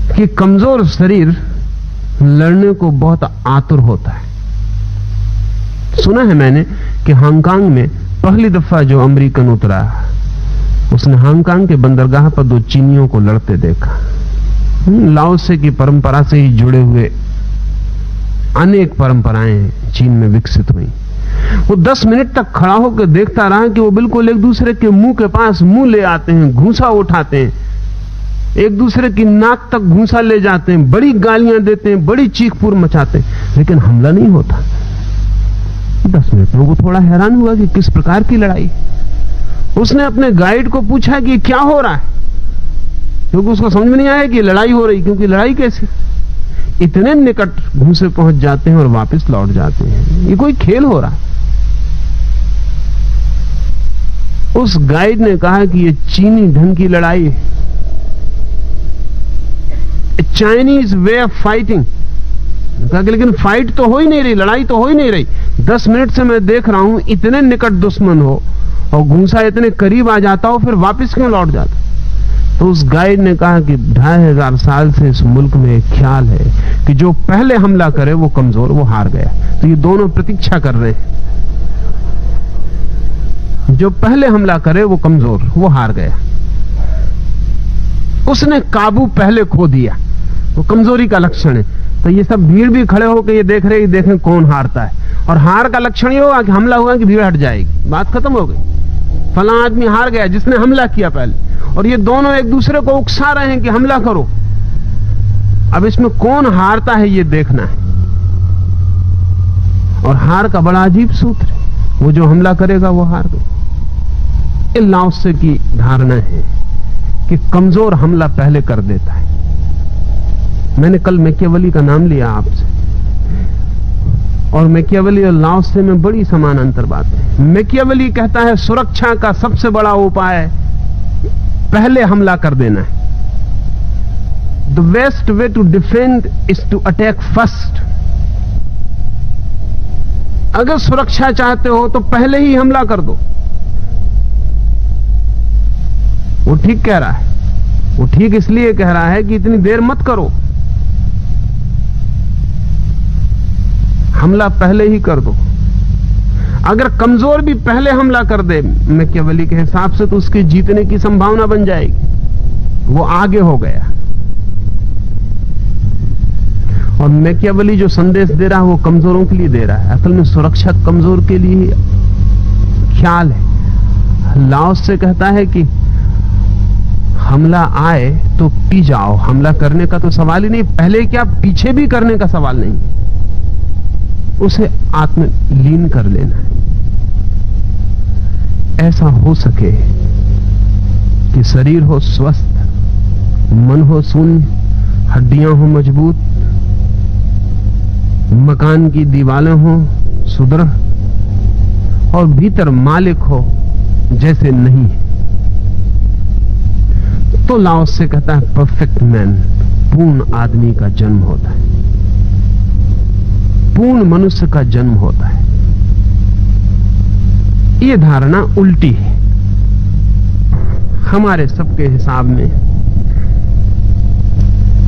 कि कमजोर शरीर लड़ने को बहुत आतुर होता है। सुना है मैंने कि हांगकांग में पहली दफा जो अमेरिकन उतरा, उसने हांगकांग के बंदरगाह पर 2 चीनियों को लड़ते देखा। लाओ त्से की परंपरा से ही जुड़े हुए अनेक परंपराएं चीन में विकसित हुई। वो 10 मिनट तक खड़ा होकर देखता रहा कि वो बिल्कुल एक दूसरे के मुंह के पास मुंह ले आते हैं, घूंसा उठाते हैं, एक दूसरे की नाक तक घूंसा ले जाते हैं, बड़ी गालियां देते हैं, बड़ी चीख पूर मचाते हैं, लेकिन हमला नहीं होता। 10 मिनट में वो थोड़ा हैरान हुआ कि किस प्रकार की लड़ाई। उसने अपने गाइड को पूछा कि क्या हो रहा है, क्योंकि उसको समझ में नहीं आया कि लड़ाई हो रही, क्योंकि लड़ाई कैसी, इतने निकट घूंसे पहुंच जाते हैं और वापस लौट जाते हैं, ये कोई खेल हो रहा है। उस गाइड ने कहा कि ये चीनी ढंग की लड़ाई है, चाइनीज वे ऑफ फाइटिंग। कहा कि लेकिन फाइट तो हो ही नहीं रही, लड़ाई तो हो ही नहीं रही, 10 मिनट से मैं देख रहा हूं, इतने निकट दुश्मन हो और घूंसा इतने करीब आ जाता हो, फिर वापस क्यों लौट जाता। तो उस गाइड ने कहा कि 2500 साल से इस मुल्क में एक ख्याल है कि जो पहले हमला करे वो कमजोर, वो हार गया। तो ये दोनों प्रतीक्षा कर रहे हैं, जो पहले हमला करे वो कमजोर, वो हार गया। उसने काबू पहले खो दिया, वो कमजोरी का लक्षण है। तो ये सब भीड़ भी खड़े होकर ये देख रहे, देखें कौन हारता है। और हार का लक्षण ये होगा कि हमला हुआ कि भीड़ हट जाएगी, बात खत्म हो गई, फलां आदमी हार गया जिसने हमला किया पहले। और ये दोनों एक दूसरे को उकसा रहे हैं कि हमला करो। अब इसमें कौन हारता है ये देखना है। और हार का बड़ा अजीब सूत्र है, वो जो हमला करेगा वो हार गया। लाओ से की धारणा है कि कमजोर हमला पहले कर देता है। मैंने कल मैकियावेली का नाम लिया आपसे, और मैकियावेली और लाओ से में बड़ी समान अंतर बात है। मैकियावेली कहता है सुरक्षा का सबसे बड़ा उपाय पहले हमला कर देना है। The best way to defend is to attack first. अगर सुरक्षा चाहते हो तो पहले ही हमला कर दो। वो ठीक कह रहा है, वो ठीक इसलिए कह रहा है कि इतनी देर मत करो, हमला पहले ही कर दो। अगर कमजोर भी पहले हमला कर दे मैकियावेली के हिसाब से, तो उसके जीतने की संभावना बन जाएगी, वो आगे हो गया। और मैकियावेली जो संदेश दे रहा है वो कमजोरों के लिए दे रहा है। असल में सुरक्षा कमजोर के लिए ख्याल है। लाओ से कहता है कि हमला आए तो पी जाओ, हमला करने का तो सवाल ही नहीं, पहले क्या पीछे भी करने का सवाल नहीं, उसे आत्मलीन कर लेना है। ऐसा हो सके कि शरीर हो स्वस्थ, मन हो शून्य, हड्डियां हो मजबूत, मकान की दीवारें हो सुदृढ़, और भीतर मालिक हो जैसे नहीं है। तो लाओ से कहता है परफेक्ट मैन, पूर्ण आदमी का जन्म होता है, पूर्ण मनुष्य का जन्म होता है। यह धारणा उल्टी है हमारे सबके हिसाब में,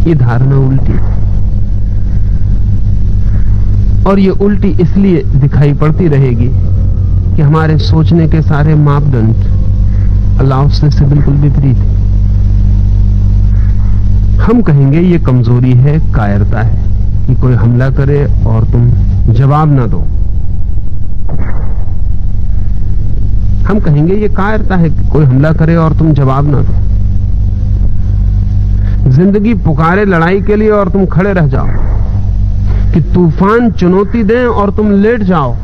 यह धारणा उल्टी है। और ये उल्टी इसलिए दिखाई पड़ती रहेगी कि हमारे सोचने के सारे मापदंड लाओ से बिल्कुल विपरीत है। हम कहेंगे ये कमजोरी है, कायरता है कि कोई हमला करे और तुम जवाब ना दो। हम कहेंगे ये कायरता है कि कोई हमला करे और तुम जवाब ना दो। जिंदगी पुकारे लड़ाई के लिए और तुम खड़े रह जाओ, कि तूफान चुनौती दें और तुम लेट जाओ,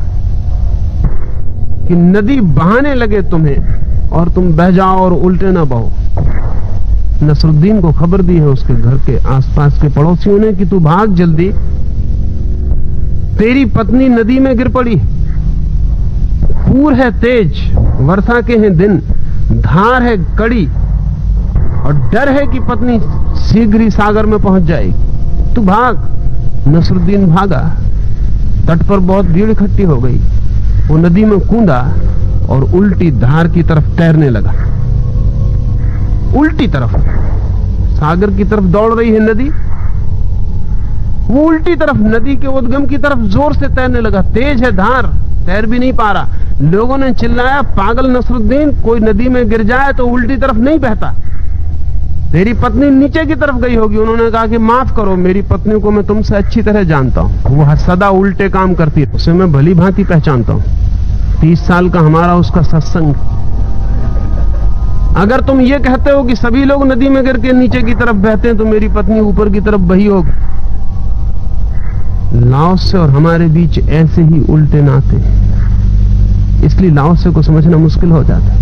कि नदी बहाने लगे तुम्हें और तुम बह जाओ और उल्टे ना बहो। नसरुद्दीन को खबर दी है उसके घर के आसपास के पड़ोसियों ने कि तू भाग जल्दी, तेरी पत्नी नदी में गिर पड़ी, पूर है तेज, वर्षा के हैं दिन, धार है कड़ी, और डर है कि पत्नी शीघ्र ही सागर में पहुंच जाएगी, तू भाग। नसरुद्दीन भागा, तट पर बहुत भीड़ इकट्ठी हो गई, वो नदी में कूदा और उल्टी धार की तरफ तैरने लगा। उल्टी तरफ, सागर की तरफ दौड़ रही है नदी, वो उल्टी तरफ नदी के उद्गम की तरफ जोर से तैरने लगा। तेज है धार, तैर भी नहीं पा रहा। लोगों ने चिल्लाया, पागल नसरुद्दीन, कोई नदी में गिर जाए तो उल्टी तरफ नहीं बहता, तेरी पत्नी नीचे की तरफ गई होगी। उन्होंने कहा कि माफ करो, मेरी पत्नी को मैं तुमसे अच्छी तरह जानता हूं, वो सदा उल्टे काम करती है, उसे मैं भली भांति पहचानता हूं। 30 साल का हमारा उसका सत्संग, अगर तुम ये कहते हो कि सभी लोग नदी में गिर के नीचे की तरफ बहते हैं तो मेरी पत्नी ऊपर की तरफ बही होगी। लाओसे और हमारे बीच ऐसे ही उल्टे नाते, इसलिए लाओसे को समझना मुश्किल हो जाता है।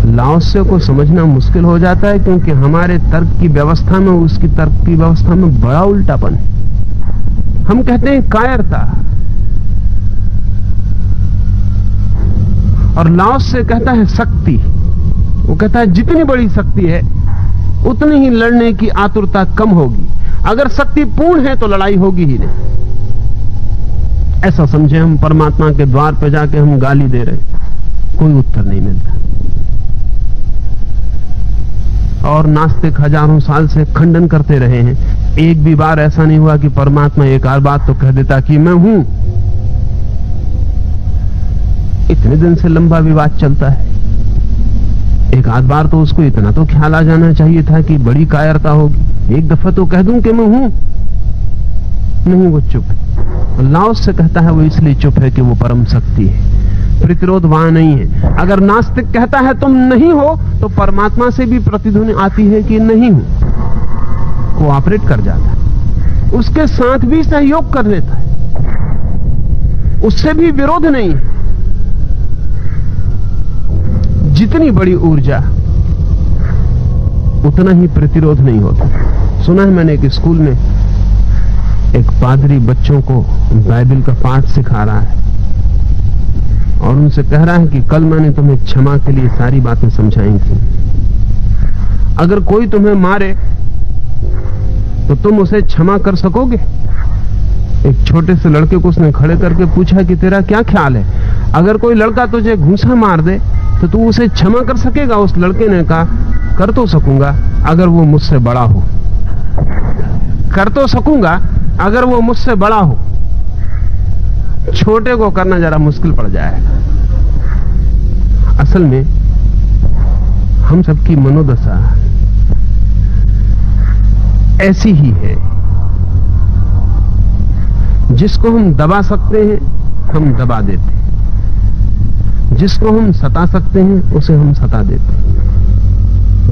लाओसे को समझना मुश्किल हो जाता है क्योंकि हमारे तर्क की व्यवस्था में, उसकी तर्क की व्यवस्था में बड़ा उल्टापन है। हम कहते हैं कायरता, और लाओसे कहता है शक्ति। वो कहता है जितनी बड़ी शक्ति है उतनी ही लड़ने की आतुरता कम होगी। अगर शक्ति पूर्ण है तो लड़ाई होगी ही नहीं। ऐसा समझे हम परमात्मा के द्वार पर जाके हम गाली दे रहे, कोई उत्तर नहीं मिलता। और नास्तिक हजारों साल से खंडन करते रहे हैं, एक भी बार ऐसा नहीं हुआ कि परमात्मा एक आध बात तो कह देता कि मैं हूं। इतने दिन से लंबा विवाद चलता है, एक आध बार तो उसको इतना तो ख्याल आ जाना चाहिए था कि बड़ी कायरता होगी, एक दफा तो कह दूं कि मैं हूं। नहीं, वो चुप है। लाओस से कहता है वो इसलिए चुप है कि वो परम शक्ति है, प्रतिरोध वहां नहीं है। अगर नास्तिक कहता है तुम नहीं हो तो परमात्मा से भी प्रतिध्वनि आती है कि नहीं हूं, कोऑपरेट कर जाता है, उसके साथ भी सहयोग कर लेता है, उससे भी विरोध नहीं है। जितनी बड़ी ऊर्जा उतना ही प्रतिरोध नहीं होता। सुना है मैंने एक स्कूल में एक पादरी बच्चों को बाइबल का पाठ सिखा रहा है और उनसे कह रहा है कि कल मैंने तुम्हें क्षमा के लिए सारी बातें समझाई थी। अगर कोई तुम्हें मारे तो तुम उसे क्षमा कर सकोगे? एक छोटे से लड़के को उसने खड़े करके पूछा कि तेरा क्या ख्याल है, अगर कोई लड़का तुझे घूंसा मार दे तो तू उसे क्षमा कर सकेगा? उस लड़के ने कहा कर तो सकूंगा अगर वो मुझसे बड़ा हो, कर तो सकूंगा अगर वो मुझसे बड़ा हो, छोटे को करना जरा मुश्किल पड़ जाएगा। असल में हम सबकी मनोदशा ऐसी ही है, जिसको हम दबा सकते हैं हम दबा देते हैं, जिसको हम सता सकते हैं उसे हम सता देते हैं,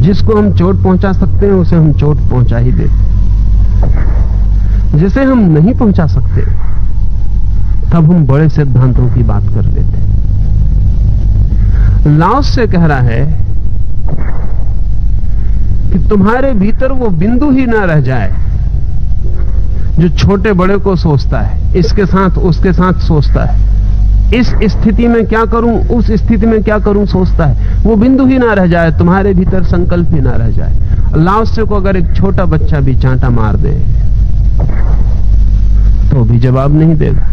जिसको हम चोट पहुंचा सकते हैं उसे हम चोट पहुंचा ही देते हैं, जिसे हम नहीं पहुंचा सकते तब हम बड़े सिद्धांतों की बात कर लेते हैं। लाओस से कह रहा है कि तुम्हारे भीतर वो बिंदु ही ना रह जाए जो छोटे बड़े को सोचता है, इसके साथ उसके साथ सोचता है, इस स्थिति में क्या करूं उस स्थिति में क्या करूं सोचता है, वो बिंदु ही ना रह जाए, तुम्हारे भीतर संकल्प ही ना रह जाए। लाओसे को अगर एक छोटा बच्चा भी चांटा मार दे तो भी जवाब नहीं देगा,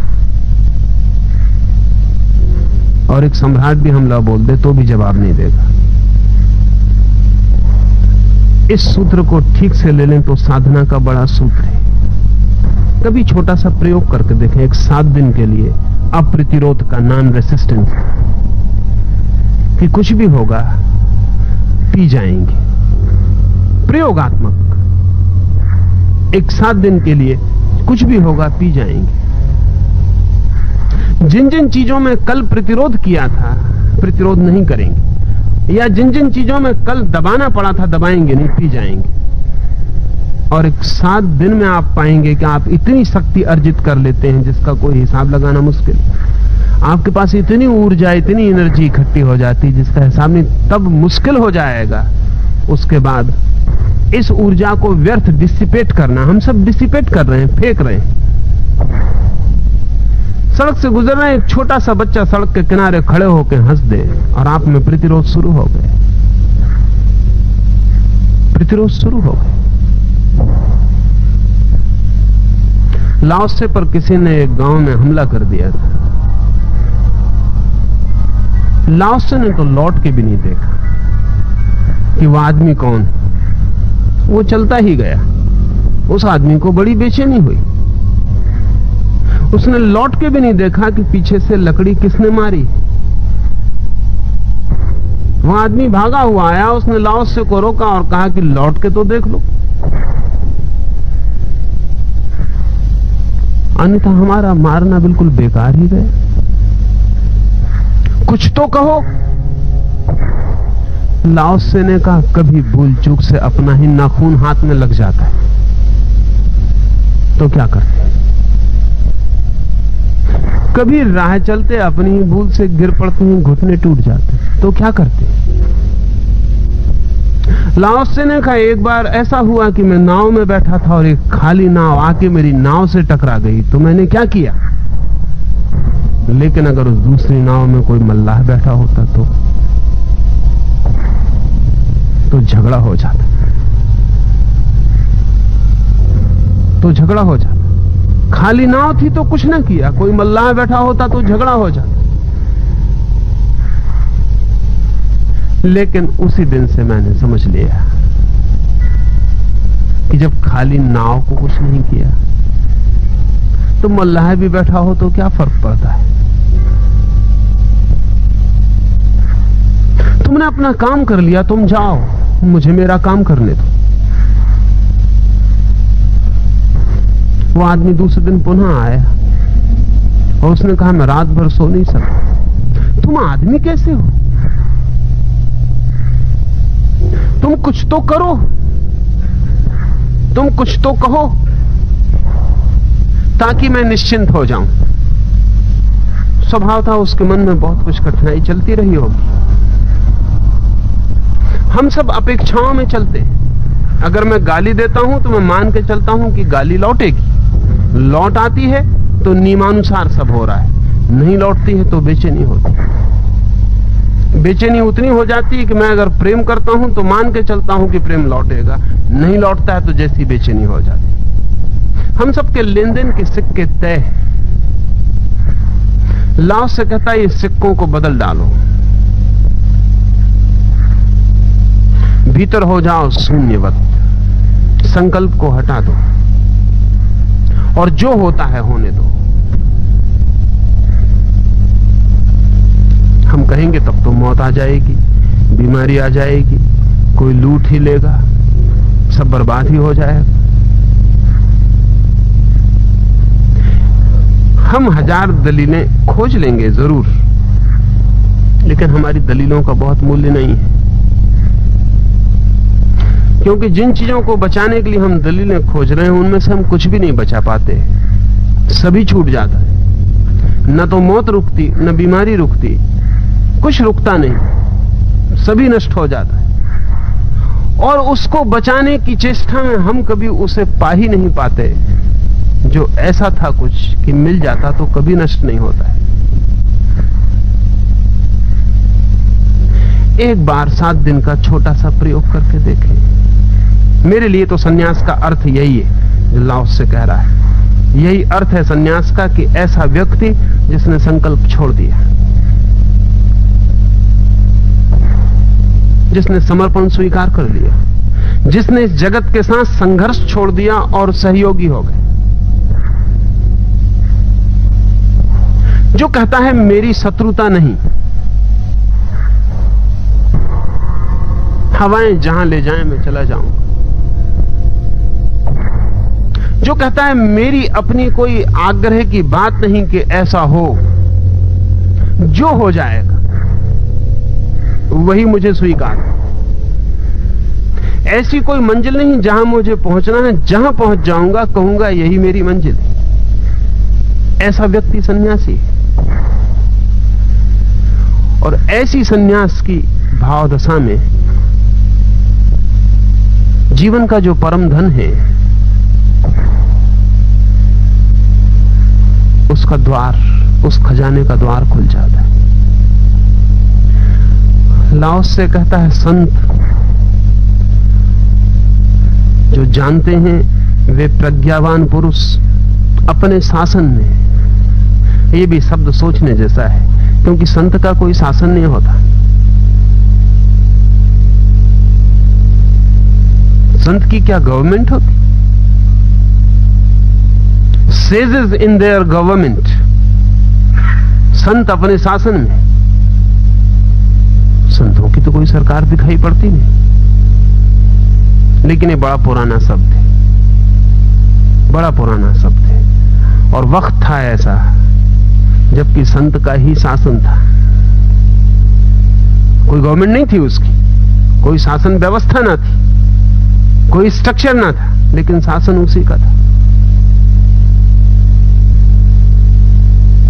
और एक सम्राट भी हमला बोल दे तो भी जवाब नहीं देगा। इस सूत्र को ठीक से ले लें तो साधना का बड़ा सूत्र है। कभी छोटा सा प्रयोग करके देखें, एक 7 दिन के लिए अप्रतिरोध का, नॉन रेसिस्टेंस, कि कुछ भी होगा पी जाएंगे, प्रयोगात्मक। एक 7 दिन के लिए कुछ भी होगा पी जाएंगे। जिन जिन चीजों में कल प्रतिरोध किया था प्रतिरोध नहीं करेंगे, या जिन जिन चीजों में कल दबाना पड़ा था दबाएंगे नहीं, पी जाएंगे। और एक 7 दिन में आप पाएंगे कि आप इतनी शक्ति अर्जित कर लेते हैं जिसका कोई हिसाब लगाना मुश्किल। आपके पास इतनी ऊर्जा, इतनी एनर्जी इकट्ठी हो जाती जिसका हिसाब नहीं, तब मुश्किल हो जाएगा उसके बाद इस ऊर्जा को व्यर्थ डिसिपेट करना। हम सब डिसिपेट कर रहे हैं, फेंक रहे हैं। सड़क से गुजर रहे हैं, एक छोटा सा बच्चा सड़क के किनारे खड़े होकर हंस दे और आप में प्रतिरोध शुरू हो गए, प्रतिरोध शुरू हो गए। लाओसे पर किसी ने एक गांव में हमला कर दिया था। लाओसे ने तो लौट के भी नहीं देखा कि वह आदमी कौन है, वो चलता ही गया। उस आदमी को बड़ी बेचैनी हुई, उसने लौट के भी नहीं देखा कि पीछे से लकड़ी किसने मारी। वह आदमी भागा हुआ आया, उसने लाओसे को रोका और कहा कि लौट के तो देख लो, अन्यथा हमारा मारना बिल्कुल बेकार ही गया। कुछ तो कहो, लाओ से ने कहा, कभी भूल चूक से अपना ही नाखून हाथ में लग जाता है तो क्या करते? कभी राह चलते अपनी ही भूल से गिर पड़ते हैं, घुटने टूट जाते तो क्या करते? लाओ से ने कहा, एक बार ऐसा हुआ कि मैं नाव में बैठा था और एक खाली नाव आके मेरी नाव से टकरा गई तो मैंने क्या किया? लेकिन अगर उस दूसरी नाव में कोई मल्लाह बैठा होता तो झगड़ा हो जाता, खाली नाव थी तो कुछ ना किया, कोई मल्लाह बैठा होता तो झगड़ा हो जाता। लेकिन उसी दिन से मैंने समझ लिया कि जब खाली नाव को कुछ नहीं किया तो मल्लाह भी बैठा हो तो क्या फर्क पड़ता है? तुमने अपना काम कर लिया, तुम जाओ, मुझे मेरा काम करने दो। वो आदमी दूसरे दिन पुनः आया और उसने कहा, मैं रात भर सो नहीं सकता। तुम आदमी कैसे हो? तुम कुछ तो करो, तुम कुछ तो कहो ताकि मैं निश्चिंत हो जाऊं। स्वभाव था उसके मन में बहुत कुछ कठिनाई चलती रही होगी। हम सब अपेक्षाओं में चलते हैं। अगर मैं गाली देता हूं तो मैं मान के चलता हूं कि गाली लौटेगी, लौट आती है तो नियमानुसार सब हो रहा है, नहीं लौटती है तो बेचैनी होती है। बेचैनी उतनी हो जाती है कि मैं अगर प्रेम करता हूं तो मान के चलता हूं कि प्रेम लौटेगा, नहीं लौटता है तो जैसी बेचैनी हो जाती है। हम सबके लेन देन के सिक्के तय हैं। लाओ से कहता है, ये सिक्कों को बदल डालो, भीतर हो जाओ शून्यवत, संकल्प को हटा दो और जो होता है होने दो। हम कहेंगे तब तो मौत आ जाएगी, बीमारी आ जाएगी, कोई लूट ही लेगा, सब बर्बाद ही हो जाएगा। हम 1000 दलीलें खोज लेंगे जरूर, लेकिन हमारी दलीलों का बहुत मूल्य नहीं है, क्योंकि जिन चीजों को बचाने के लिए हम दलीलें खोज रहे हैं उनमें से हम कुछ भी नहीं बचा पाते, सभी छूट जाता है। न तो मौत रुकती, न बीमारी रुकती, कुछ रुकता नहीं, सभी नष्ट हो जाता है। और उसको बचाने की चेष्टा में हम कभी उसे पा ही नहीं पाते जो ऐसा था कुछ कि मिल जाता तो कभी नष्ट नहीं होता है। एक बार 7 दिन का छोटा सा प्रयोग करके देखें। मेरे लिए तो सन्यास का अर्थ यही है जो लाओ से कह रहा है। यही अर्थ है सन्यास का कि ऐसा व्यक्ति जिसने संकल्प छोड़ दिया, जिसने समर्पण स्वीकार कर लिया, जिसने इस जगत के साथ संघर्ष छोड़ दिया और सहयोगी हो गए। जो कहता है मेरी शत्रुता नहीं, हवाएं जहां ले जाएं मैं चला जाऊंगा। जो कहता है मेरी अपनी कोई आग्रह की बात नहीं कि ऐसा हो, जो हो जाएगा वही मुझे स्वीकार। ऐसी कोई मंजिल नहीं जहां मुझे पहुंचना है, जहां पहुंच जाऊंगा कहूंगा यही मेरी मंजिल है। ऐसा व्यक्ति सन्यासी है। और ऐसी सन्यास की भावदशा में जीवन का जो परम धन है उसका द्वार, उस खजाने का द्वार खुल जाता है। लाओ से कहता है संत जो जानते हैं वे प्रज्ञावान पुरुष अपने शासन में, ये भी शब्द सोचने जैसा है क्योंकि संत का कोई शासन नहीं होता। संत की क्या गवर्नमेंट होती? सेजेस इन देयर गवर्नमेंट, संत अपने शासन में। संतों की तो कोई सरकार दिखाई पड़ती नहीं। लेकिन ये बड़ा पुराना शब्द है, बड़ा पुराना शब्द है। और वक्त था ऐसा जबकि संत का ही शासन था कोई गवर्नमेंट नहीं थी उसकी, कोई शासन व्यवस्था ना थी, कोई स्ट्रक्चर ना था, लेकिन शासन उसी का था।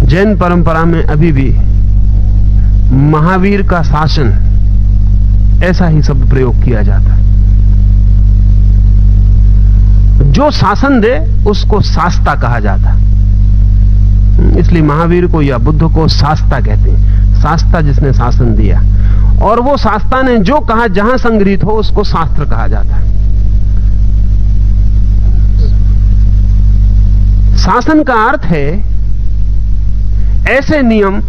जैन परंपरा में अभी भी महावीर का शासन, ऐसा ही शब्द प्रयोग किया जाता है। जो शासन दे उसको शास्ता कहा जाता है, इसलिए महावीर को या बुद्ध को शास्ता कहते हैं। शास्ता जिसने शासन दिया, और वो शास्ता ने जो कहा जहां संग्रहित हो उसको शास्त्र कहा जाता है। शासन का अर्थ है ऐसे नियम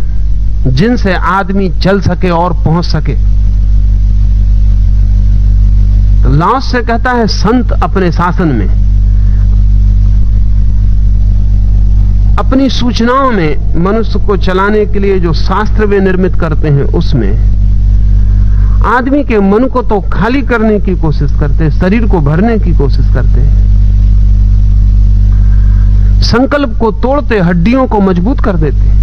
जिनसे आदमी चल सके और पहुंच सके। तो लाओस से कहता है संत अपने शासन में, अपनी सूचनाओं में, मनुष्य को चलाने के लिए जो शास्त्र वे निर्मित करते हैं उसमें आदमी के मन को तो खाली करने की कोशिश करते, शरीर को भरने की कोशिश करते, संकल्प को तोड़ते, हड्डियों को मजबूत कर देते।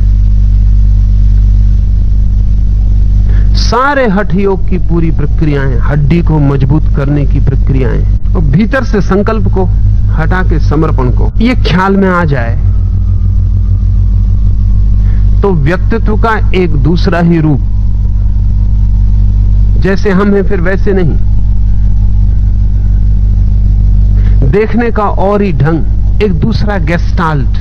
सारे हठ योग की पूरी प्रक्रियाएं हड्डी को मजबूत करने की प्रक्रियाएं, और भीतर से संकल्प को हटा के समर्पण को ये ख्याल में आ जाए तो व्यक्तित्व का एक दूसरा ही रूप, जैसे हम हैं फिर वैसे नहीं, देखने का और ही ढंग, एक दूसरा गेस्टाल्ट।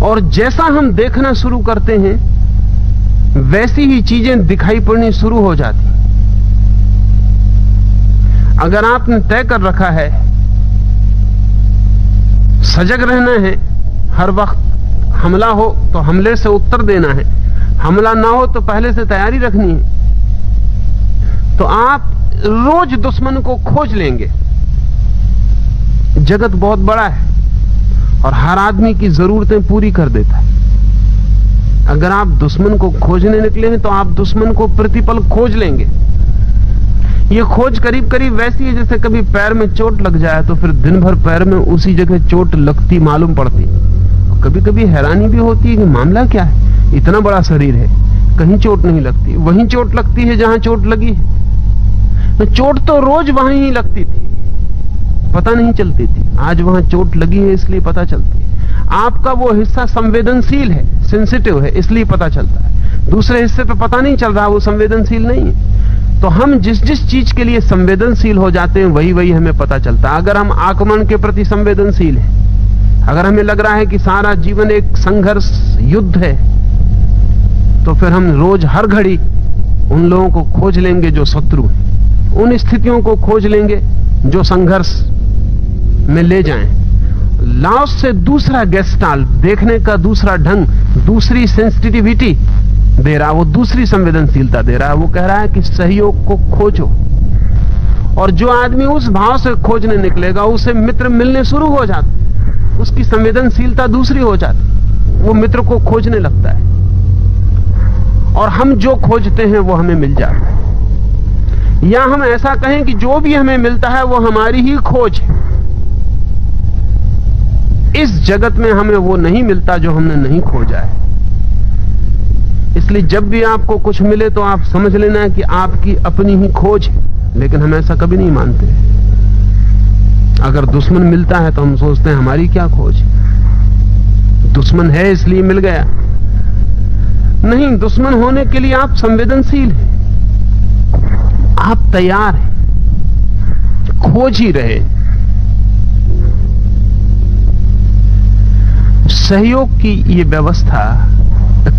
और जैसा हम देखना शुरू करते हैं वैसी ही चीजें दिखाई पड़नी शुरू हो जाती। अगर आपने तय कर रखा है सजग रहना है, हर वक्त हमला हो तो हमले से उत्तर देना है, हमला ना हो तो पहले से तैयारी रखनी है, तो आप रोज दुश्मन को खोज लेंगे। जगत बहुत बड़ा है और हर आदमी की जरूरतें पूरी कर देता है। अगर आप दुश्मन को खोजने निकले हैं तो आप दुश्मन को प्रतिपल खोज लेंगे। ये खोज करीब करीब वैसी है जैसे कभी पैर में चोट लग जाए तो फिर दिन भर पैर में उसी जगह चोट लगती मालूम पड़ती। कभी कभी हैरानी भी होती है कि मामला क्या है, इतना बड़ा शरीर है कहीं चोट नहीं लगती, वहीं चोट लगती है जहां चोट लगी है। तो चोट तो रोज वहां ही लगती थी, पता नहीं चलती थी, आज वहां चोट लगी है इसलिए पता चलती है। आपका वो हिस्सा संवेदनशील है, सेंसिटिव है, इसलिए पता चलता है। दूसरे हिस्से पे पता नहीं चल रहा, वो संवेदनशील नहीं है। तो हम जिस जिस चीज के लिए संवेदनशील हो जाते हैं वही वही हमें पता चलता है। अगर हम आक्रमण के प्रति संवेदनशील हैं, अगर हमें लग रहा है कि सारा जीवन एक संघर्ष युद्ध है, तो फिर हम रोज हर घड़ी उन लोगों को खोज लेंगे जो शत्रु हैं, उन स्थितियों को खोज लेंगे जो संघर्ष में ले जाएं। लाओस से दूसरा गेस्टाल्ट, देखने का दूसरा ढंग, दूसरी सेंसिटिविटी दे रहा, वो दूसरी संवेदनशीलता दे रहा है। वो कह रहा है कि सहयोग को खोजो, और जो आदमी उस भाव से खोजने निकलेगा उसे मित्र मिलने शुरू हो जाते, उसकी संवेदनशीलता दूसरी हो जाती, वो मित्र को खोजने लगता है, और हम जो खोजते हैं वो हमें मिल जाता है। या हम ऐसा कहें कि जो भी हमें मिलता है वो हमारी ही खोज है। इस जगत में हमें वो नहीं मिलता जो हमने नहीं खोजा है। इसलिए जब भी आपको कुछ मिले तो आप समझ लेना कि आपकी अपनी ही खोज है, लेकिन हम ऐसा कभी नहीं मानते। अगर दुश्मन मिलता है तो हम सोचते हैं हमारी क्या खोज है, दुश्मन है इसलिए मिल गया। नहीं, दुश्मन होने के लिए आप संवेदनशील हैं, आप तैयार हैं, खोज ही रहे। सहयोग की ये व्यवस्था,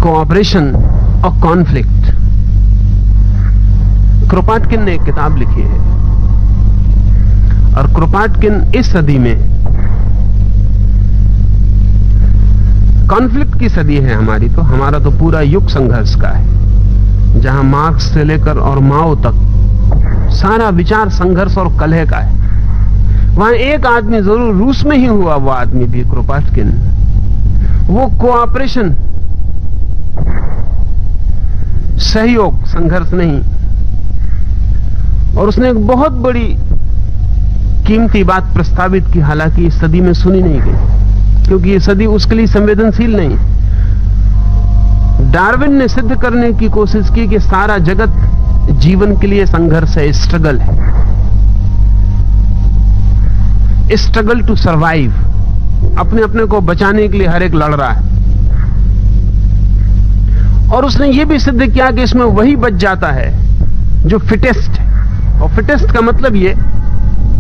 कोऑपरेशन और कॉन्फ्लिक्ट, क्रोपाटकिन ने एक किताब लिखी है, और क्रोपाटकिन इस सदी में, कॉन्फ्लिक्ट की सदी है हमारी, तो हमारा तो पूरा युग संघर्ष का है, जहां मार्क्स से लेकर और माओ तक सारा विचार संघर्ष और कलह का है। वहां एक आदमी जरूर रूस में ही हुआ, वो आदमी भी क्रोपाटकिन, वो कोऑपरेशन, सहयोग, संघर्ष नहीं। और उसने एक बहुत बड़ी कीमती बात प्रस्तावित की, हालांकि इस सदी में सुनी नहीं गई, क्योंकि ये सदी उसके लिए संवेदनशील नहीं। डार्विन ने सिद्ध करने की कोशिश की कि सारा जगत जीवन के लिए संघर्ष है, स्ट्रगल है, स्ट्रगल टू सर्वाइव। अपने अपने को बचाने के लिए हर एक लड़ रहा है। और उसने यह भी सिद्ध किया कि इसमें वही बच जाता है जो फिटेस्ट है। और फिटेस्ट का मतलब ये,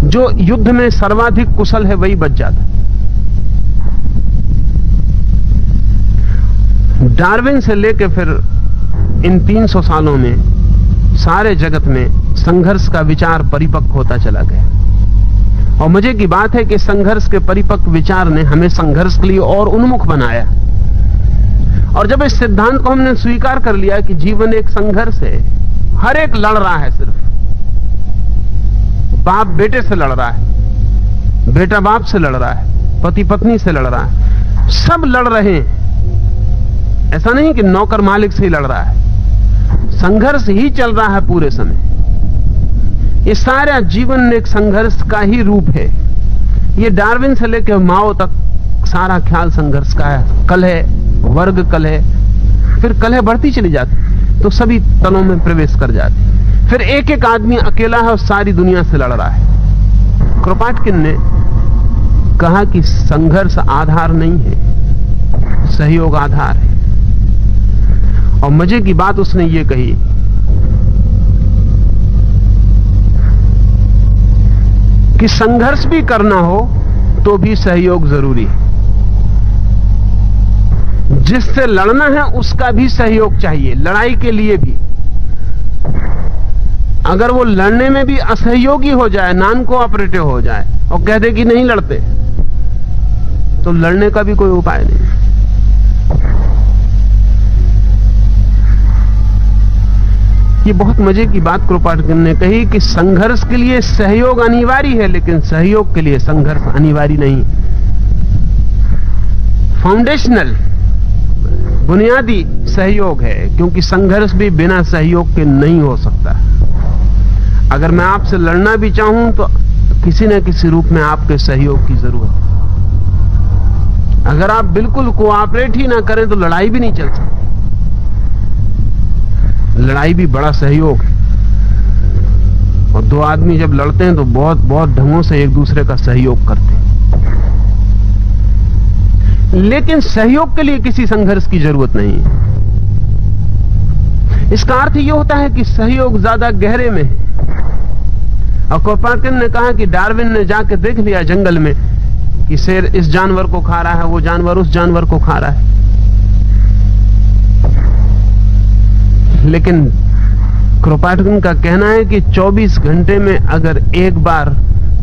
जो युद्ध में सर्वाधिक कुशल है वही बच जाता है। डार्विन से लेकर फिर इन 300 सालों में सारे जगत में संघर्ष का विचार परिपक्व होता चला गया। और मजे की बात है कि संघर्ष के परिपक्व विचार ने हमें संघर्ष के लिए और उन्मुख बनाया। और जब इस सिद्धांत को हमने स्वीकार कर लिया कि जीवन एक संघर्ष है, हर एक लड़ रहा है, सिर्फ बाप बेटे से लड़ रहा है, बेटा बाप से लड़ रहा है, पति पत्नी से लड़ रहा है, सब लड़ रहे हैं। ऐसा नहीं कि नौकर मालिक से ही लड़ रहा है, संघर्ष ही चल रहा है पूरे समय। ये सारा जीवन एक संघर्ष का ही रूप है। ये डार्विन से लेकर माओ तक सारा ख्याल संघर्ष का है। कलह, वर्ग कलह, फिर कलह बढ़ती चली जाती तो सभी तलों में प्रवेश कर जाती। फिर एक एक आदमी अकेला है और सारी दुनिया से लड़ रहा है। क्रोपाटकिन ने कहा कि संघर्ष आधार नहीं है, सहयोग आधार है। और मजे की बात उसने ये कही कि संघर्ष भी करना हो तो भी सहयोग जरूरी है। जिससे लड़ना है उसका भी सहयोग चाहिए, लड़ाई के लिए भी। अगर वो लड़ने में भी असहयोगी हो जाए, नॉन कोऑपरेटिव हो जाए और कह दे कि नहीं लड़ते, तो लड़ने का भी कोई उपाय नहीं। ये बहुत मजे की बात क्रोपाटकिन ने कही कि संघर्ष के लिए सहयोग अनिवार्य है, लेकिन सहयोग के लिए संघर्ष अनिवार्य नहीं। फाउंडेशनल, बुनियादी सहयोग है, क्योंकि संघर्ष भी बिना सहयोग के नहीं हो सकता। अगर मैं आपसे लड़ना भी चाहूं तो किसी न किसी रूप में आपके सहयोग की जरूरत है। अगर आप बिल्कुल कोऑपरेट ही ना करें तो लड़ाई भी नहीं चल सकती। लड़ाई भी बड़ा सहयोग है। और दो आदमी जब लड़ते हैं तो बहुत बहुत ढंगों से एक दूसरे का सहयोग करते हैं। लेकिन सहयोग के लिए किसी संघर्ष की जरूरत नहीं। इसका अर्थ यह होता है कि सहयोग ज्यादा गहरे में है। और क्रोपाटकिन ने कहा कि डार्विन ने जाके देख लिया जंगल में कि शेर इस जानवर को खा रहा है, वो जानवर उस जानवर को खा रहा है। लेकिन क्रोपाटकिन का कहना है कि 24 घंटे में अगर एक बार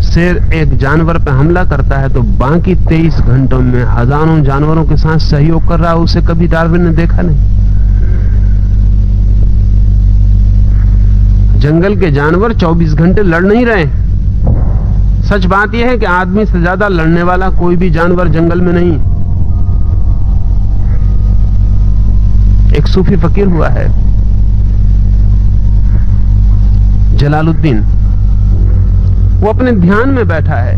शेर एक जानवर पर हमला करता है तो बाकी 23 घंटों में हजारों जानवरों के साथ सहयोग कर रहा है। उसे कभी डार्विन ने देखा नहीं। जंगल के जानवर 24 घंटे लड़ नहीं रहे। सच बात यह है कि आदमी से ज्यादा लड़ने वाला कोई भी जानवर जंगल में नहीं। एक सूफी फकीर हुआ है जलालुद्दीन, वो अपने ध्यान में बैठा है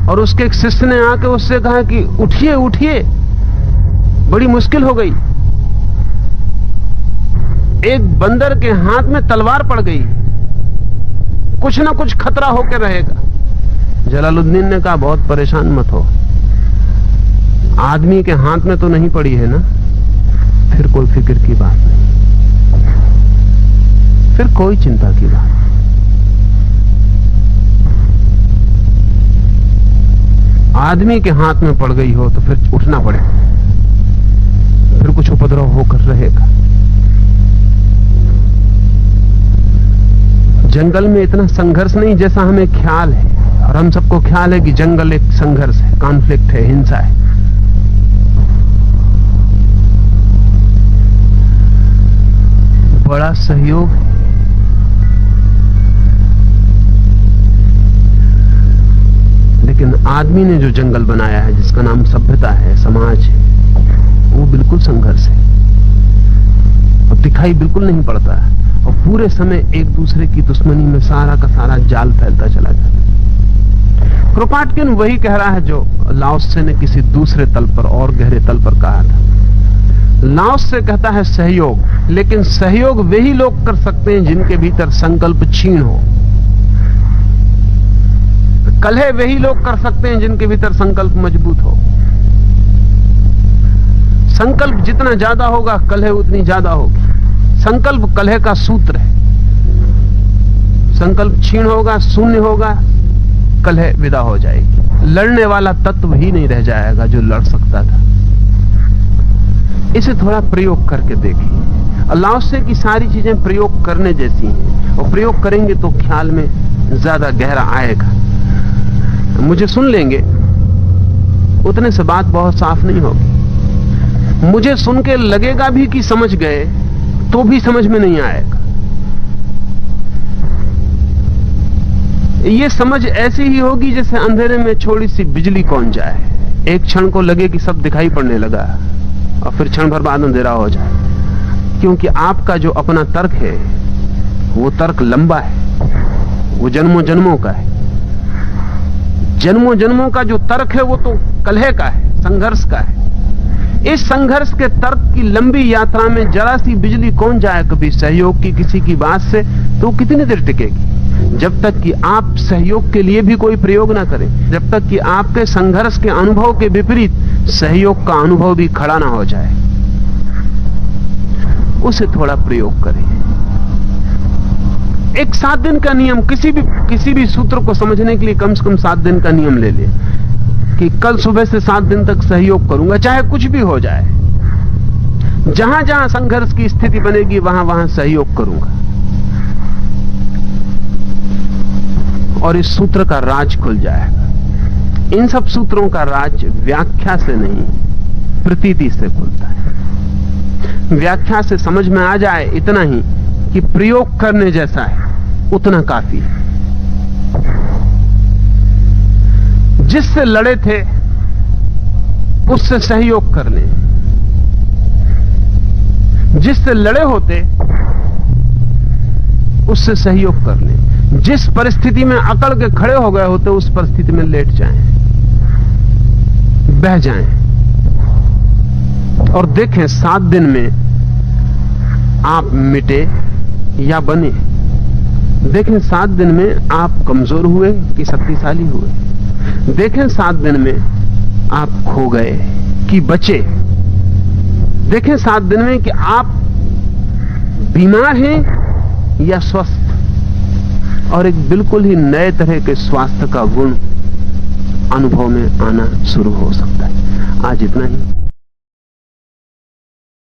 और उसके एक शिष्य ने आके उससे कहा कि उठिए उठिए, बड़ी मुश्किल हो गई। एक बंदर के हाथ में तलवार पड़ गई, कुछ ना कुछ खतरा होकर रहेगा। जलालुद्दीन ने कहा बहुत परेशान मत हो, आदमी के हाथ में तो नहीं पड़ी है ना, फिर कोई फिक्र की बात नहीं, फिर कोई चिंता की बात। आदमी के हाथ में पड़ गई हो तो फिर उठना पड़े, फिर कुछ उपद्रव होकर रहेगा। जंगल में इतना संघर्ष नहीं जैसा हमें ख्याल है। और हम सबको ख्याल है कि जंगल एक संघर्ष है, कॉन्फ्लिक्ट है, हिंसा है। बड़ा सहयोग है। लेकिन आदमी ने जो जंगल बनाया है, जिसका नाम सभ्यता है, समाज है, वो बिल्कुल संघर्ष है और दिखाई बिल्कुल नहीं पड़ता है। और पूरे समय एक दूसरे की दुश्मनी में सारा का सारा जाल फैलता चला जाता है। क्रोपाटकिन वही कह रहा है जो लाओत्से ने किसी दूसरे तल पर और गहरे तल पर कहा था। लाओस से कहता है सहयोग, लेकिन सहयोग वे ही लोग कर सकते हैं जिनके भीतर संकल्प क्षीण हो। कलह वे ही लोग कर सकते हैं जिनके भीतर संकल्प मजबूत हो। संकल्प जितना ज्यादा होगा कलह उतनी ज्यादा होगी। संकल्प कलह का सूत्र है। संकल्प क्षीण होगा, शून्य होगा, कलह विदा हो जाएगी। लड़ने वाला तत्व ही नहीं रह जाएगा जो लड़ सकता था। इसे थोड़ा प्रयोग करके देखिए। अल्लाह से की सारी चीजें प्रयोग करने जैसी हैं, और प्रयोग करेंगे तो ख्याल में ज्यादा गहरा आएगा। मुझे सुन लेंगे उतने से बात बहुत साफ नहीं होगी। मुझे सुन के लगेगा भी कि समझ गए, तो भी समझ में नहीं आएगा। ये समझ ऐसी ही होगी जैसे अंधेरे में छोटी सी बिजली कौन जाए। एक क्षण को लगे कि सब दिखाई पड़ने लगा, और फिर क्षण भर बाद अंधेरा हो जाए। क्योंकि आपका जो अपना तर्क है वो तर्क लंबा है, वो जन्मों जन्मों का है। जन्मों जन्मों का जो तर्क है वो तो कलह का है, संघर्ष का है। इस संघर्ष के तर्क की लंबी यात्रा में जरा सी बिजली कौन जाए कभी सहयोग की किसी की बात से, तो कितनी देर टिकेगी? जब तक कि आप सहयोग के लिए भी कोई प्रयोग ना करें, जब तक कि आपके संघर्ष के अनुभव के विपरीत सहयोग का अनुभव भी खड़ा ना हो जाए। उसे थोड़ा प्रयोग करें। एक 7 दिन का नियम, किसी भी सूत्र को समझने के लिए कम से कम 7 दिन का नियम ले ले कि कल सुबह से 7 दिन तक सहयोग करूंगा, चाहे कुछ भी हो जाए। जहां जहां संघर्ष की स्थिति बनेगी वहां वहां सहयोग करूंगा। और इस सूत्र का राज खुल जाएगा। इन सब सूत्रों का राज व्याख्या से नहीं, प्रतीति से खुलता है। व्याख्या से समझ में आ जाए इतना ही कि प्रयोग करने जैसा है, उतना काफी है। जिससे लड़े थे उससे सहयोग कर लें। जिससे लड़े होते उससे सहयोग कर लें। जिस परिस्थिति में अकड़ के खड़े हो गए होते उस परिस्थिति में लेट जाएं, बह जाएं, और देखें 7 दिन में आप मिटे या बने। देखें 7 दिन में आप कमजोर हुए कि शक्तिशाली हुए। देखें 7 दिन में आप खो गए कि बचे। देखें 7 दिन में कि आप बीमार हैं या स्वस्थ, और एक बिल्कुल ही नए तरह के स्वास्थ्य का गुण अनुभव में आना शुरू हो सकता है। आज इतना ही।